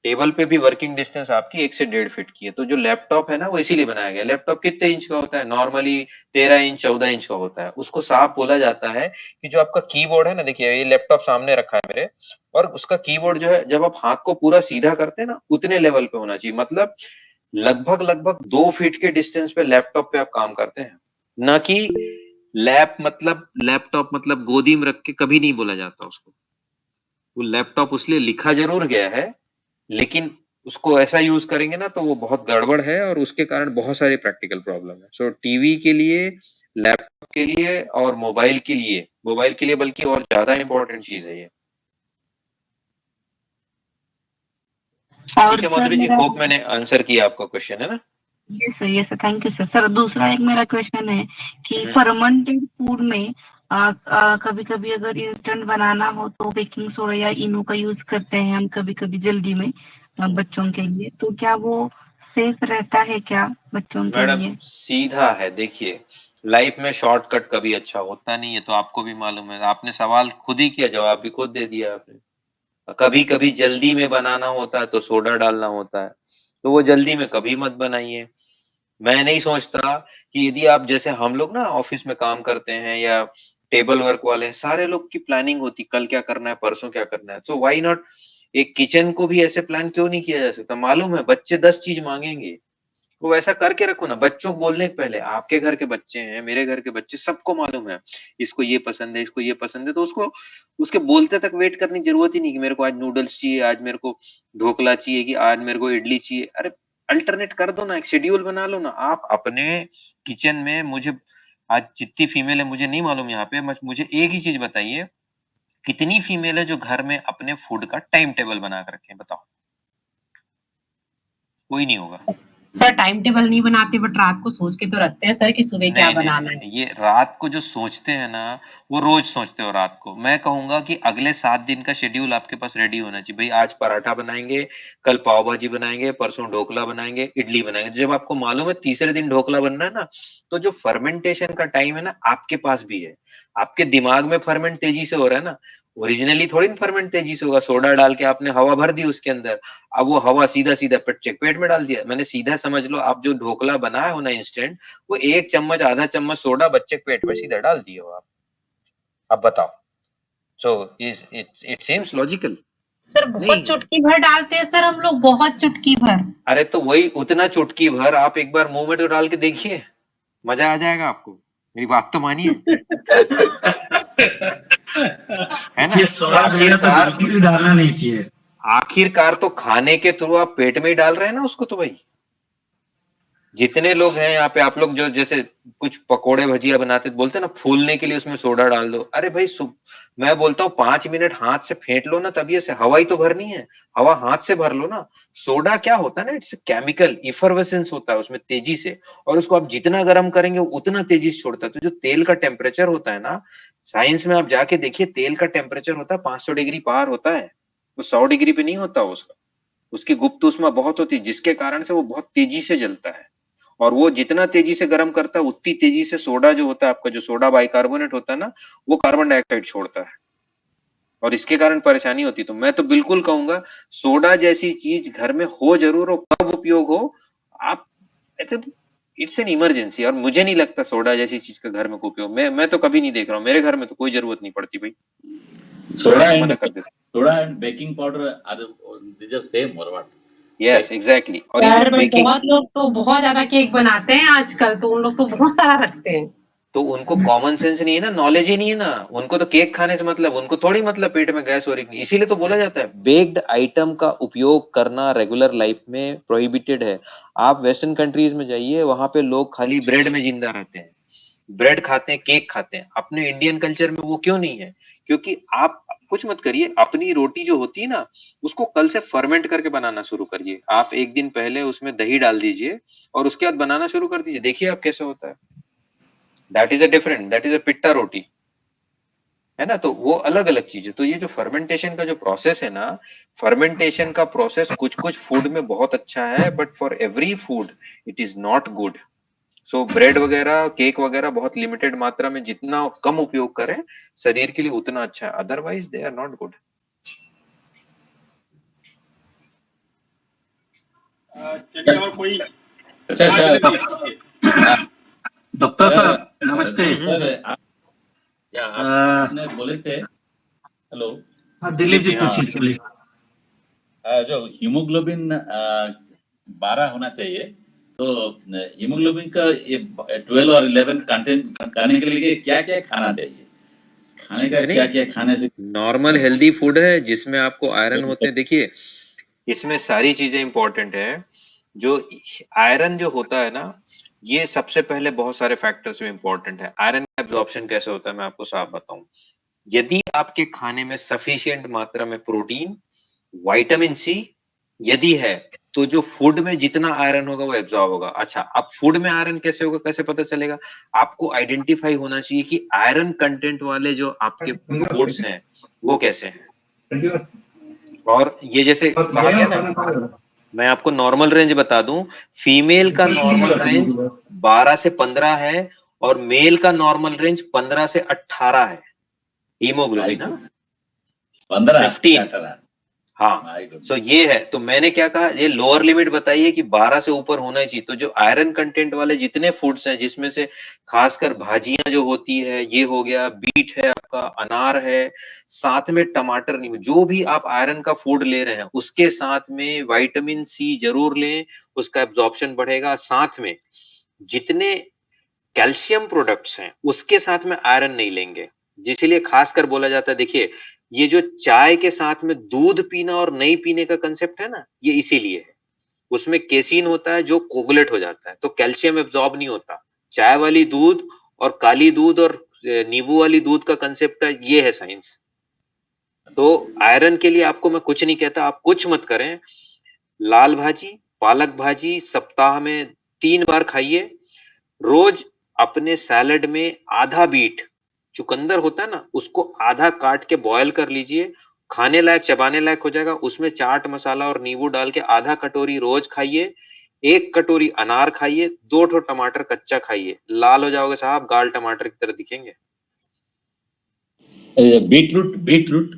टेबल पे भी वर्किंग डिस्टेंस आपकी 1 से 1.5 फीट की है। तो जो लैपटॉप है ना, वो इसीलिए बनाया गया। लैपटॉप कितने इंच का होता है? नॉर्मली 13 इंच 14 इंच का होता है। उसको साफ बोला जाता है कि जो आपका कीबोर्ड है ना, देखिए ये लैपटॉप सामने रखा है मेरे, और उसका कीबोर्ड जो है, जब आप हाथ को पूरा सीधा करते हैं ना, उतने लेवल पे होना चाहिए। मतलब लगभग लगभग 2 फीट के डिस्टेंस पे लैपटॉप पे आप काम करते हैं, ना कि लैप मतलब लैपटॉप मतलब गोदी में रख के कभी नहीं बोला जाता उसको। वो लैपटॉप उसलिए लिखा जरूर गया है, लेकिन उसको ऐसा यूज करेंगे ना तो वो बहुत गड़बड़ है और उसके कारण बहुत सारी प्रैक्टिकल प्रॉब्लम है। सो टीवी के लिए, लैपटॉप के लिए और मोबाइल के लिए बल्कि और ज्यादा इंपॉर्टेंट चीज है ये। और ठीक है सर माधुरी जी, मेरा, होप मैंने आंसर किया आपका क्वेश्चन, है ना? ये sir thank you sir. Sir दूसरा एक मेरा क्वेश्चन है कि फर्मेंटेड फूड में कभी कभी अगर इंस्टेंट बनाना हो तो बेकिंग सोडा या इनो का यूज करते हैं हम कभी कभी जल्दी में बच्चों के लिए, तो क्या वो सेफ रहता है क्या बच्चों के मैडम लिए? सीधा है, देखिए, लाइफ में शॉर्टकट कभी अच्छा होता नहीं है, तो आपको भी मालूम है। आपने सवाल खुद ही किया, जवाब भी खुद दे दिया आपने। कभी कभी जल्दी में बनाना होता है तो सोडा डालना होता है, तो वो जल्दी में कभी मत बनाइए। मैं नहीं सोचता कि यदि आप, जैसे हम लोग ना ऑफिस में काम करते हैं या टेबल वर्क वाले हैं, सारे लोग की प्लानिंग होती, कल क्या करना है, परसों क्या करना है, तो व्हाई नॉट एक किचन को भी ऐसे प्लान क्यों नहीं किया जा सकता? मालूम है बच्चे 10 चीज मांगेंगे, वो वैसा करके रखो ना। बच्चों को बोलने के पहले, आपके घर के बच्चे हैं, मेरे घर के बच्चे, सबको मालूम है इसको ये पसंद है, इसको ये पसंद है, तो उसको उसके बोलते तक वेट करने की जरूरत ही नहीं कि मेरे को आज नूडल्स चाहिए, आज मेरे को ढोकला चाहिए, कि आज मेरे को इडली चाहिए। अरे अल्टरनेट कर दो ना, एक शेड्यूल बना लो ना आप अपने किचन में। मुझे आज जितनी फीमेल है मुझे नहीं मालूम यहाँ पे, मुझे एक ही चीज बताइए, कितनी फीमेल है जो घर में अपने फूड का टाइम टेबल बना कर रखे हैं, बताओ। कोई नहीं होगा। सर टाइम टेबल नहीं बनाते बट रात को सोच के तो रखते हैं सर कि सुबह क्या नहीं नहीं बनाना है। नहीं, ये रात को जो सोचते हैं ना, वो रोज सोचते हो रात को। मैं कहूंगा कि अगले 7 दिन का शेड्यूल आपके पास रेडी होना चाहिए। भाई आज पराठा बनाएंगे, कल पाव भाजी बनाएंगे, परसों ढोकला बनाएंगे, इडली बनाएंगे। जब आपको मालूम है तीसरे दिन ढोकला बनना है ना, तो जो फर्मेंटेशन का टाइम है ना आपके पास भी है। आपके दिमाग में फर्मेंट तेजी से हो रहा है ना, ओरिजिनली थोड़ी फर्मेंट तेजी से होगा। सोडा डाल के आपने हवा भर दी उसके अंदर, अब वो हवा सीधा सीधा पेट में डाल दिया। मैंने सीधा समझ लो, आप जो ढोकला बनाया हो ना इंस्टेंट, वो 1 चम्मच आधा चम्मच सोडा बच्चे के पेट में सीधा डाल दिए हो आप। अब बताओ, so it seems logical. Sir बहुत नहीं, चुटकी भर डालते हैं सर हम लोग, बहुत चुटकी भर। अरे तो वही उतना चुटकी भर आप एक बार मुंह में तो डाल के देखिए, मजा आ जाएगा आपको। मेरी बात तो मानिए, है ना। ये सोडा वगैरह तो बिल्कुल भी डालना नहीं चाहिए। आखिरकार तो खाने के थ्रू आप पेट में ही डाल रहे हैं ना उसको। तो भाई जितने लोग हैं यहाँ पे, आप लोग जो जैसे कुछ पकोड़े भजिया बनाते बोलते हैं ना, फूलने के लिए उसमें सोडा डाल दो। अरे भाई मैं बोलता हूँ 5 मिनट हाथ से फेंट लो ना, तभी से हवा ही तो भरनी है, हवा हाथ से भर लो ना। सोडा क्या होता है ना, इट्स केमिकल इफरवेसेंस होता है उसमें तेजी से, और उसको आप जितना गर्म करेंगे उतना तेजी से छोड़ता है। तो जो तेल का टेम्परेचर होता है ना, साइंस में आप जाके देखिए, तेल का टेम्परेचर होता है 500 डिग्री पार होता है, वो 100 डिग्री पे नहीं होता उसका। उसकी गुप्त ऊष्मा बहुत होती है, जिसके कारण से वो बहुत तेजी से जलता है। और वो जितना तेजी से गर्म करता है, उतनी तेजी से सोडा जो होता है आपका, जो सोडा बाइकार्बोनेट होता है ना, वो कार्बन डाइऑक्साइड छोड़ता है, और इसके कारण परेशानी होती है। तो मैं तो बिल्कुल कहूंगा, सोडा जैसी चीज घर में हो जरूर, हो कब उपयोग हो आप, इट्स एन इमरजेंसी। और मुझे नहीं लगता सोडा जैसी चीज का घर में कोई उपयोग, मैं तो कभी नहीं देख रहा हूँ, मेरे घर में तो कोई जरूरत नहीं पड़ती भाई। मना कर देते। Soda and baking powder are these are same or what? Yes exactly. और यार इवन बट बेकिंग, बहुत लोग तो बहुत ज्यादा केक बनाते हैं आजकल, तो उन लोग तो बहुत सारा रखते हैं। तो उनको कॉमन सेंस नहीं है ना, नॉलेज ही नहीं है ना। उनको तो केक खाने से मतलब, उनको थोड़ी मतलब पेट में गैस हो रही है। इसीलिए तो बोला जाता है बेक्ड आइटम का उपयोग करना रेगुलर लाइफ में प्रोहिबिटेड है। आप वेस्टर्न कंट्रीज में जाइए, वहां पे लोग खाली ब्रेड में जिंदा रहते हैं, ब्रेड खाते हैं, केक खाते हैं। अपने इंडियन कल्चर में वो क्यों नहीं है? क्योंकि आप कुछ मत करिए, अपनी रोटी जो होती है ना, उसको कल से फर्मेंट करके बनाना शुरू करिए। आप एक दिन पहले उसमें दही डाल दीजिए और उसके बाद बनाना शुरू कर दीजिए, देखिए आप कैसे होता है। That is a different, that is a pitta roti, है ना। तो वो अलग अलग चीज है। तो ये जो फर्मेंटेशन का जो प्रोसेस है ना, फर्मेंटेशन का प्रोसेस कुछ कुछ फूड में बहुत अच्छा है, but for every food it is not good. So bread वगैरह, केक वगैरह बहुत लिमिटेड मात्रा में, जितना कम उपयोग करें शरीर के लिए उतना अच्छा है, otherwise they are not good. चलिए, और कोई डॉक्टर साहब नमस्ते। सर आपने बोले थे, हेलो। हाँ दिलीप जी पूछिए। चलिए, जो हीमोग्लोबिन 12 होना चाहिए, तो हीमोग्लोबिन का ये 12 और 11 कंटेंट करने के लिए क्या क्या खाना चाहिए? खाने का क्या क्या खाने से नॉर्मल हेल्दी फूड है जिसमें आपको आयरन होते हैं। देखिए इसमें सारी चीजें इंपॉर्टेंट है। जो आयरन जो होता है ना, ये सबसे पहले बहुत सारे फैक्टर्स में इंपॉर्टेंट है। आयरन का एब्जॉर्प्शन कैसे होता है मैं आपको साफ बताऊं। यदि आपके खाने में सफिशिएंट मात्रा में प्रोटीन, विटामिन सी यदि है, तो जो फूड में जितना आयरन होगा वो एब्जॉर्ब होगा। अच्छा, अब फूड में आयरन कैसे होगा, कैसे पता चलेगा? आपको आइडेंटिफाई होना चाहिए कि आयरन कंटेंट वाले जो आपके फूड्स हैं वो कैसे हैं। और ये जैसे कहा गया ना, मैं आपको नॉर्मल रेंज बता दूं, फीमेल का नॉर्मल रेंज 12 से 15 है, और मेल का नॉर्मल रेंज 15 से 18 है हीमोग्लोबिन। 15 15, हाँ, I don't सो know. ये है। तो मैंने क्या कहा, ये लोअर लिमिट बताइए कि 12 से ऊपर होना चाहिए। तो जो आयरन कंटेंट वाले जितने फूड्स हैं, जिसमें से खासकर भाजियां जो होती है, ये हो गया, बीट है आपका, अनार है, साथ में टमाटर, नहीं, जो भी आप आयरन का फूड ले रहे हैं उसके साथ में विटामिन सी जरूर लें, उसका एब्जॉर्प्शन बढ़ेगा। साथ में जितने कैल्शियम प्रोडक्ट्स हैं उसके साथ में आयरन नहीं लेंगे, जिसलिए खासकर बोला जाता है। देखिए, ये जो चाय के साथ में दूध पीना और नहीं पीने का कंसेप्ट है ना, ये इसीलिए है। उसमें केसीन होता है जो कोगुलेट हो जाता है, तो कैल्शियम एब्जॉर्ब नहीं होता। चाय वाली दूध और काली दूध और नींबू वाली दूध का कंसेप्ट है, ये है साइंस। तो आयरन के लिए आपको मैं कुछ नहीं कहता, आप कुछ मत करें। लाल भाजी, पालक भाजी सप्ताह में 3 बार खाइए। रोज अपने सैलेड में आधा बीट, चुकंदर होता है ना, उसको आधा काट के बॉयल कर लीजिए, खाने लायक, चबाने लायक हो जाएगा। उसमें चाट मसाला और नींबू डाल के आधा कटोरी रोज खाइए। 1 कटोरी अनार खाइए, 2 ठो टमाटर कच्चा खाइए, लाल हो जाओगे साहब, गाल टमाटर की तरह दिखेंगे। Beetroot.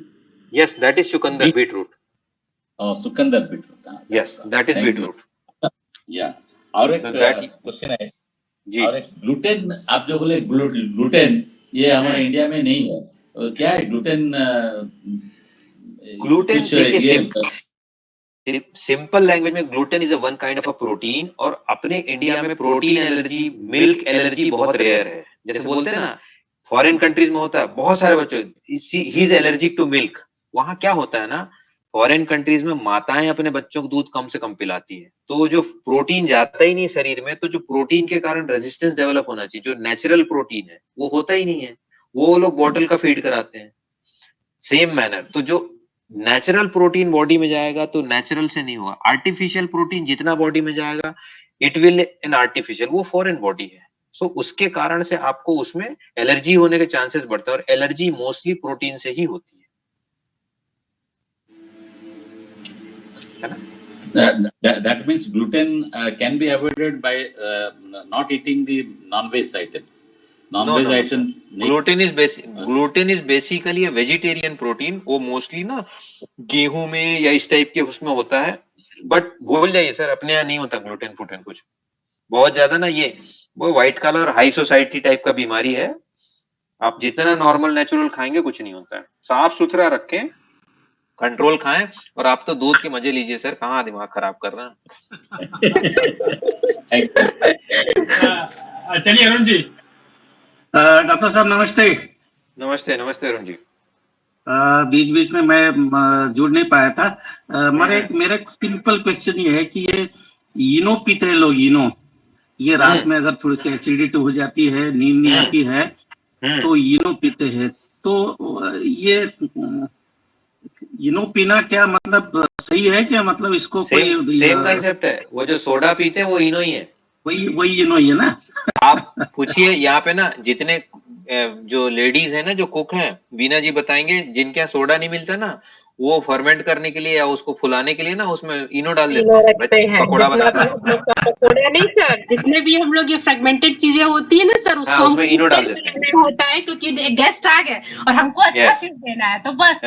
यस, दैट इज चुकंदर, बीटरूट। चुकंदर beetroot. Yes, that is beetroot. या और एक तो दैट क्वेश्चन है, जी, और एक ग्लूटेन, आप जो बोले ग्लूटेन, ये हमारे इंडिया में नहीं है, तो क्या है ग्लूटेन? ग्लूटेन कुछ देखिए, सिंपल लैंग्वेज में gluten is a one kind of a protein, और अपने इंडिया में प्रोटीन एलर्जी, मिल्क एलर्जी बहुत रेयर है। जैसे बोलते हैं ना, फॉरेन कंट्रीज में होता है, बहुत सारे बच्चों ही इज एलर्जिक टू मिल्क। वहां क्या होता है ना, फॉरेन कंट्रीज में माताएं अपने बच्चों को दूध कम से कम पिलाती है, तो जो प्रोटीन जाता ही नहीं शरीर में, तो जो प्रोटीन के कारण रेजिस्टेंस डेवलप होना चाहिए, जो नेचुरल प्रोटीन है, वो होता ही नहीं है। वो लोग बॉटल का फीड कराते हैं। सेम मैनर, तो जो नेचुरल प्रोटीन बॉडी में जाएगा तो नेचुरल से नहीं होगा। आर्टिफिशियल प्रोटीन जितना बॉडी में जाएगा, इट विल एन आर्टिफिशियल, वो फॉरेन बॉडी है। सो उसके कारण से आपको उसमें एलर्जी होने के चांसेस बढ़ते हैं, और एलर्जी मोस्टली प्रोटीन से ही होती है ना? that means gluten can be avoided by not eating the non-veg items. Non-veg item gluten is basically vegetarian protein. वो मोस्टली ना गेहूं में या इस टाइप के उसमें होता है, बट भूल जाइए सर, अपने यहाँ नहीं होता ग्लूटेन फूटेन कुछ। बहुत ज्यादा ना, ये वो white colour high society type का बीमारी है। आप जितना नॉर्मल नेचुरल खाएंगे कुछ नहीं होता है। साफ सुथरा रखें, कंट्रोल खाएं, और आप तो दूध के मजे लीजिए सर, कहाँ दिमाग खराब कर रहे हैं। चलिए अरुण जी। डॉक्टर साहब नमस्ते। नमस्ते, नमस्ते अरुण जी। बीच बीच में मैं जुड़ नहीं पाया था। मेरा एक सिंपल क्वेश्चन ये है कि ये इनो पीते हैं लोग, इनो, ये रात में अगर थोड़ी सी एसिडिटी हो जाती है, नींद नहीं आती है, तो इनो पीते हैं। तो ये इनो पीना क्या मतलब सही है क्या? मतलब इसको सेम कंसेप्ट है। वो जो सोडा पीते हैं वो इनो ही है, वही इनो ही है ना? आप पूछिए यहाँ पे ना, जितने जो लेडीज है ना, जो कुक हैं, बीना जी बताएंगे, जिनके यहाँ सोडा नहीं मिलता ना, वो फर्मेंट करने के लिए या उसको फुलाने के लिए ना, उसमें इनो डाल देते हैं, पकोड़ा बनाते हैं। पकोड़ा नहीं सर, जितने भी हम लोग ये फ्रेगमेंटेड चीजें होती है ना सर, उसको उसमें इनो डाल देते हैं। होता है क्योंकि गेस्ट आ गए और हमको अच्छा चीज देना है, तो बस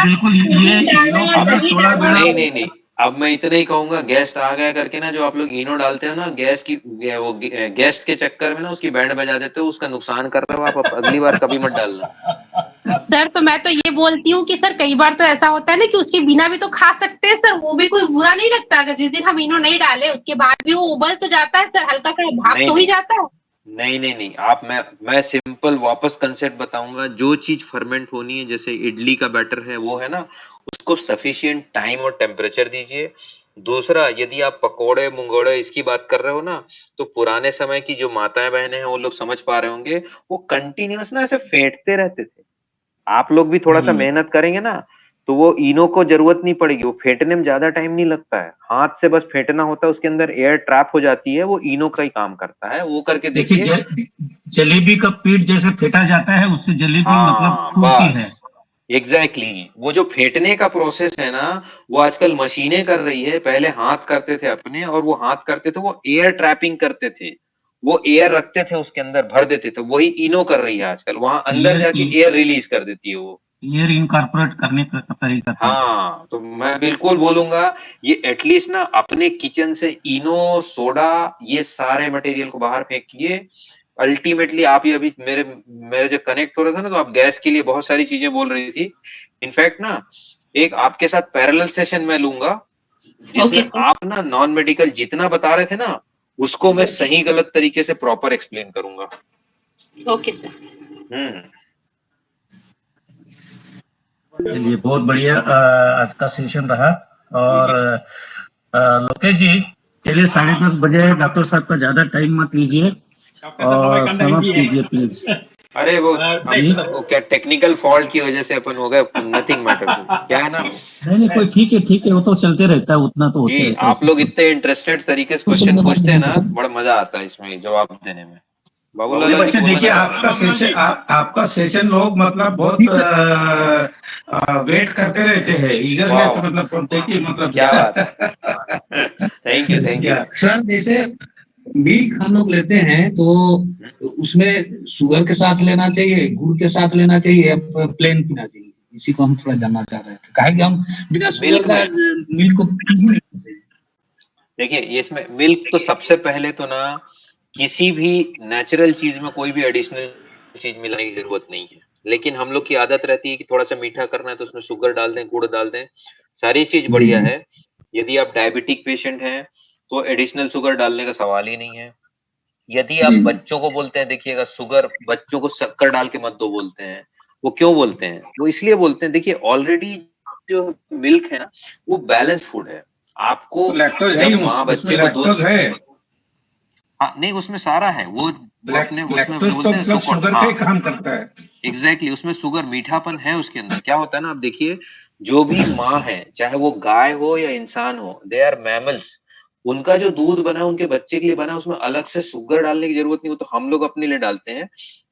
बिल्कुल ये नहीं, अब मैं इतना ही कहूंगा, गेस्ट आ गया करके ना, जो आप लोग इनो डालते हो ना, वो गेस्ट के चक्कर में ना उसकी बैंड बजा देते हो, उसका नुकसान कर रहे हो आप। अगली बार कभी मत डालना सर। तो मैं तो ये बोलती हूँ कि सर कई बार तो ऐसा होता है ना कि उसके बिना भी तो खा सकते हैं सर, वो भी कोई बुरा नहीं लगता। अगर जिस दिन हम इनो नहीं डाले उसके बाद भी वो उबल तो जाता है सर, हल्का सा भाप तो ही जाता है। नहीं, आप मैं सिंपल वापस कंसेप्ट बताऊंगा। जो चीज फर्मेंट होनी है, जैसे इडली का बैटर है, वो है ना, उसको सफिशिएंट टाइम और टेम्परेचर दीजिए। दूसरा, यदि आप पकोड़े मुंगोड़े इसकी बात कर रहे हो ना, तो पुराने समय की जो माताएं बहनें हैं, वो लोग समझ पा रहे होंगे, वो कंटिन्यूअस ना ऐसे फेंटते रहते थे। आप लोग भी थोड़ा सा मेहनत करेंगे ना, तो वो इनो को जरूरत नहीं पड़ेगी, वो फेंटने में ज्यादा टाइम नहीं लगता है, हाथ से बस फेंटना होता है, उसके अंदर एयर ट्रैप हो जाती है, वो इनो का ही काम करता है। वो करके देखिए, जलेबी का पीठ जैसे फेंटा जाता है, उससे जलेबी मतलब फूलती है। एग्जैक्टली वो जो फेंटने का प्रोसेस है ना, वो आजकल मशीनें कर रही है। पहले हाथ करते थे अपने, और वो हाथ करते थे, वो एयर ट्रैपिंग करते थे, वो एयर रखते थे उसके अंदर, भर देते थे। वही इनो कर रही है आजकल, वहां अंदर जाके एयर रिलीज कर देती है वो। ये इनकॉर्पोरेट करने का तरीका था। हाँ, तो मैं बिल्कुल बोलूंगा ये एटलीस्ट ना अपने किचन से इनो, सोडा, ये सारे मटेरियल को बाहर फेंकिए। अल्टीमेटली आप ये अभी मेरे जो कनेक्ट हो रहा था ना, तो आप गैस के लिए बहुत सारी चीजें बोल रही थी। इनफैक्ट ना एक आपके साथ पैरेलल सेशन मैं लूंगा जिसमें Okay, sir. आप ना नॉन मेडिकल जितना बता रहे थे ना उसको मैं सही गलत तरीके से प्रॉपर एक्सप्लेन करूंगा। Okay, sir. चलिए बहुत बढ़िया आज का सेशन रहा। और लोकेश जी, चलिए 10:30 बजे डॉक्टर साहब का ज्यादा टाइम मत लीजिए और समाप्त कीजिए प्लीज। अरे वो नहीं, वो क्या टेक्निकल फॉल्ट की वजह से अपन हो गए, नथिंग मैटर्स। क्या है ना, नहीं कोई ठीक है वो तो चलते रहता है, उतना तो होते जी रहता है आप लोग इतने इंटरेस्टेड तरीके से क्वेश्चन पूछते हैं ना, बड़ा मजा आता है इसमें जवाब देने में। बाबूलाल जी वैसे बोलना देखिए चाह- आपका सेशन लोग मतलब बहुत वेट करते रहते हैं, ईगरनेस वाह, मतलब देखिए मतलब क्या बात है। थैंक यू सर जैसे मिल्क हम लोग लेते हैं तो उसमें शुगर के साथ लेना चाहिए, गुड़ के साथ लेना चाहिए या प्लेन पीना चाहिए? इसी को हम थोड़ा जानना चाह रहे थे, काहे कि हम बिना शुगर मिल्क का में मिल्क को पी ही नहीं सकते। देखिए ये इसमें मिल्क तो सबसे पहले तो ना किसी भी नेचुरल चीज में कोई भी एडिशनल चीज मिलाने की जरूरत नहीं है, लेकिन हम लोग की आदत रहती है कि थोड़ा सा मीठा करना है तो उसमें शुगर डाल दें, गुड़ डाल दें, सारी चीज बढ़िया है। यदि आप डायबिटिक पेशेंट हैं तो एडिशनल शुगर डालने का सवाल ही नहीं है। यदि आप बच्चों को बोलते हैं, देखिएगा शुगर बच्चों को शक्कर डाल के मत दो बोलते हैं। वो क्यों बोलते हैं? वो इसलिए बोलते हैं, देखिए ऑलरेडी जो मिल्क है ना वो बैलेंस फूड है। आपको लैक्टोज है जब ही, माँ उसमें बच्चे को दूध, लैक्टोज है। हाँ नहीं उसमें सारा है वो अपने उसमें जो लैक्टोज तो बोलते हैं मतलब शुगर का ही काम करता है। एग्जैक्टली उसमें शुगर मीठापन है उसके अंदर। क्या होता है ना, आप देखिए जो भी माँ है चाहे वो गाय हो या इंसान हो, दे आर मैमल्स, उनका जो दूध बना है उनके बच्चे के लिए बना है, उसमें अलग से शुगर डालने की जरूरत नहीं, वो तो हम लोग अपने लिए डालते हैं।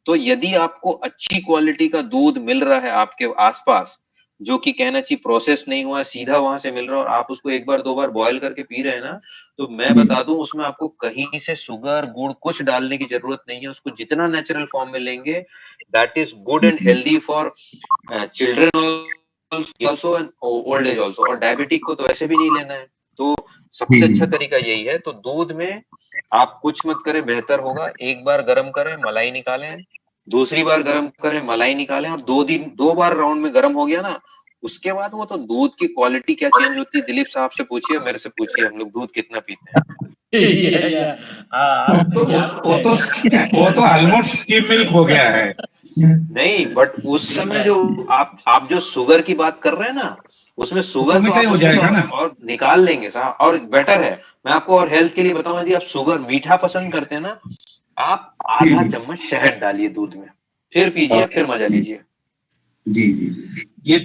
तो यदि आपको अच्छी क्वालिटी का दूध मिल रहा है आपके आसपास, जो कि कहना चाहिए प्रोसेस नहीं हुआ, सीधा वहां से मिल रहा है, और आप उसको एक बार दो बार बॉयल करके पी रहे हैं ना, तो मैं बता दूं उसमें आपको कहीं से शुगर गुड़ कुछ डालने की जरूरत नहीं है। उसको जितना नेचुरल फॉर्म में लेंगे that is good and healthy for children also and old age also. और डायबिटिक को तो ऐसे भी नहीं लेना है, तो सबसे अच्छा तरीका यही है। तो दूध में आप कुछ मत करें, बेहतर होगा एक बार गर्म करें, मलाई निकालें, दूसरी बार गर्म करें, मलाई निकालें, और 2 बार राउंड में गर्म हो गया ना, उसके बाद वो तो दूध की क्वालिटी क्या चेंज होती है, दिलीप साहब से पूछिए, मेरे से पूछिए, हम लोग दूध कितना पीते हैं। वो तो ऑलमोस्ट स्किम मिल्क हो गया है। नहीं बट उस समय जो आप जो शुगर की बात कर रहे हैं ना, उसमें शुगर तो मीठा ही आप हो उसमें से जाएगा ना। और निकाल लेंगे साहब, और बेटर है। मैं आपको और हेल्थ के लिए बताऊं, यदि आप शुगर मीठा पसंद करते हैं ना, आप आधा चम्मच शहद डालिए दूध में, फिर पीजिए, फिर मजा लीजिए। जी जी ये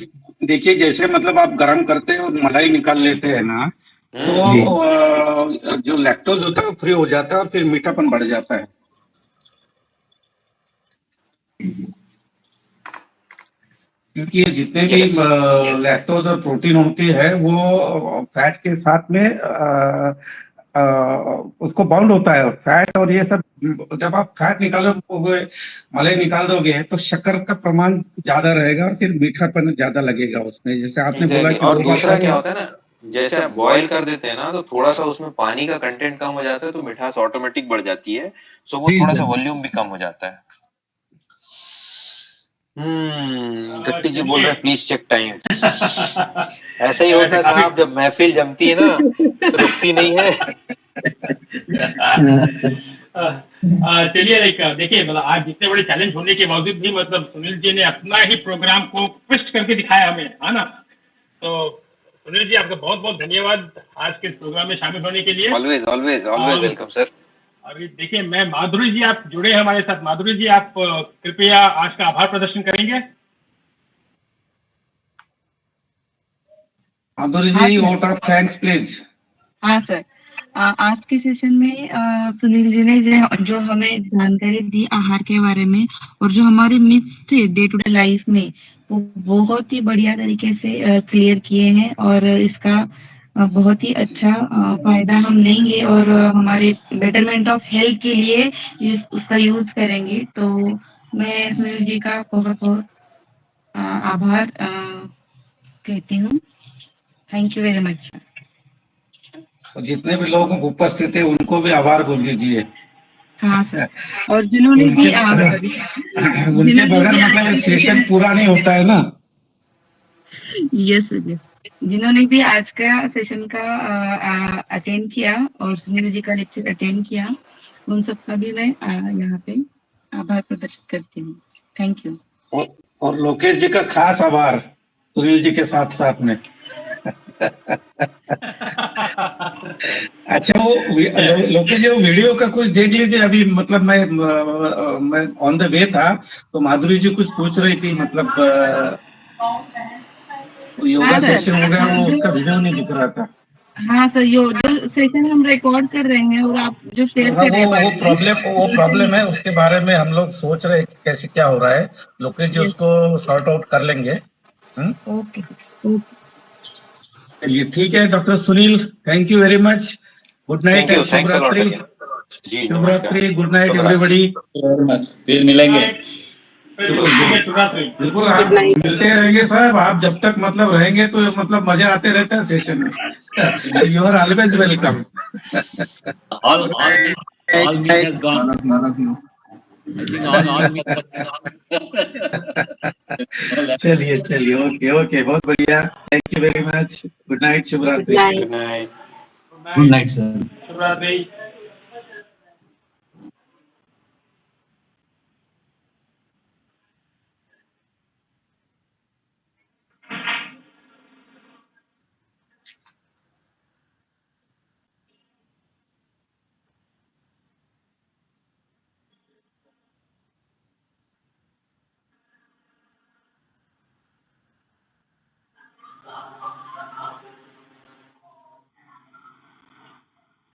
देखिए जैसे मतलब आप गर्म करते हैं और मलाई निकाल लेते हैं ना, तो जो लैक्टोज होता है वो फ्री हो जाता है और फिर मीठापन बढ़ जाता है। क्योंकि ये जितने भी Yes. लैक्टोज और प्रोटीन होती है वो फैट के साथ में उसको बाउंड होता है फैट, और ये सब जब आप फैट निकालोगे, मलाई निकाल दोगे तो शक्कर का प्रमाण ज्यादा रहेगा और फिर मीठापन ज्यादा लगेगा उसमें। जैसे आपने बोला Exactly. कि और 2 बार दूसरा क्या होता है ना, जैसे आप बॉईल कर देते हैं ना तो थोड़ा सा उसमें पानी का कंटेंट कम हो जाता है, तो मिठास ऑटोमेटिक बढ़ जाती है, सो वो थोड़ा सा वॉल्यूम भी कम हो जाता है। गट्टी जी बोल रहे हैं प्लीज चेक टाइम। ऐसा ही होता है साहब, जब महफिल जमती है ना तो रुकती नहीं है। चलिए देखिए मतलब आज जितने बड़े चैलेंज होने के बावजूद भी मतलब सुनील जी ने अपना ही प्रोग्राम को ट्विस्ट करके दिखाया हमें, है ना। तो सुनील जी आपका बहुत बहुत धन्यवाद आज के प्रोग्राम में शामिल होने के लिए। Always always always welcome sir. अभी देखिए मैं माधुरी जी आप जुड़े हैं हमारे साथ। माधुरी जी आप कृपया आज का आभार प्रदर्शन करेंगे। माधुरी जी वोट ऑफ थैंक्स प्लीज। हाँ सर, आज के सेशन में सुनील जी ने जो हमें जानकारी दी आहार के बारे में, और जो हमारे मिथ्स थे डे टू डे लाइफ में, वो बहुत ही बढ़िया तरीके से क्लियर किए हैं, और इसका बहुत ही अच्छा फायदा हम लेंगे और हमारे बेटरमेंट ऑफ हेल्थ के लिए उसका यूज करेंगे। तो मैं सुनील जी का बहुत बहुत आभार कहती हूँ। Thank you very much. जितने भी लोग उपस्थित है उनको भी आभार बोल दीजिए। हाँ सर, और जिन्होंने भी उनके बगैर मतलब ये सेशन पूरा नहीं होता है ना। यस सर, जिन्होंने भी आज का सेशन का अटेंड किया और सुनील जी का लेक्चर अटेंड किया, उन सबका भी मैं यहाँ पे आभार प्रदर्शित करती हूँ। Thank you. और लोकेश जी का खास आभार सुनील जी के साथ साथ में। अच्छा, वो लोकेश जी वो वीडियो का कुछ देख लीजिए। अभी मतलब मैं ऑन द वे था तो माधुरी जी कुछ पूछ रही थी, मतलब योगा सेशन हो गया, वो उसका वीडियो नहीं दिख रहा था। हाँ सर, जो सेशन हम रिकॉर्ड कर रहे हैं और आप जो शेयर कर रहे हैं वो प्रॉब्लम है, उसके बारे में हम लोग सोच रहे हैं कि कैसे क्या हो रहा है। लोकेश जी उसको सॉर्ट आउट कर लेंगे। ओके, चलिए ठीक है। Doctor Sunil, thank you very much. Good night and शुभरात्रि। शुभरात्रि, गुड नाइट एवरीबॉडी। फिर मिलेंगे। बिल्कुल, आप मिलते रहेंगे साहब। आप जब तक मतलब रहेंगे तो मतलब मजा आते रहता है सेशन में। You are always welcome. All meat has gone. I think all meat has gone. चलिए ओके, बहुत बढ़िया। Thank you very much. Good night, शुभरात्रि। Good night. Good night sir. शुभरात्रि।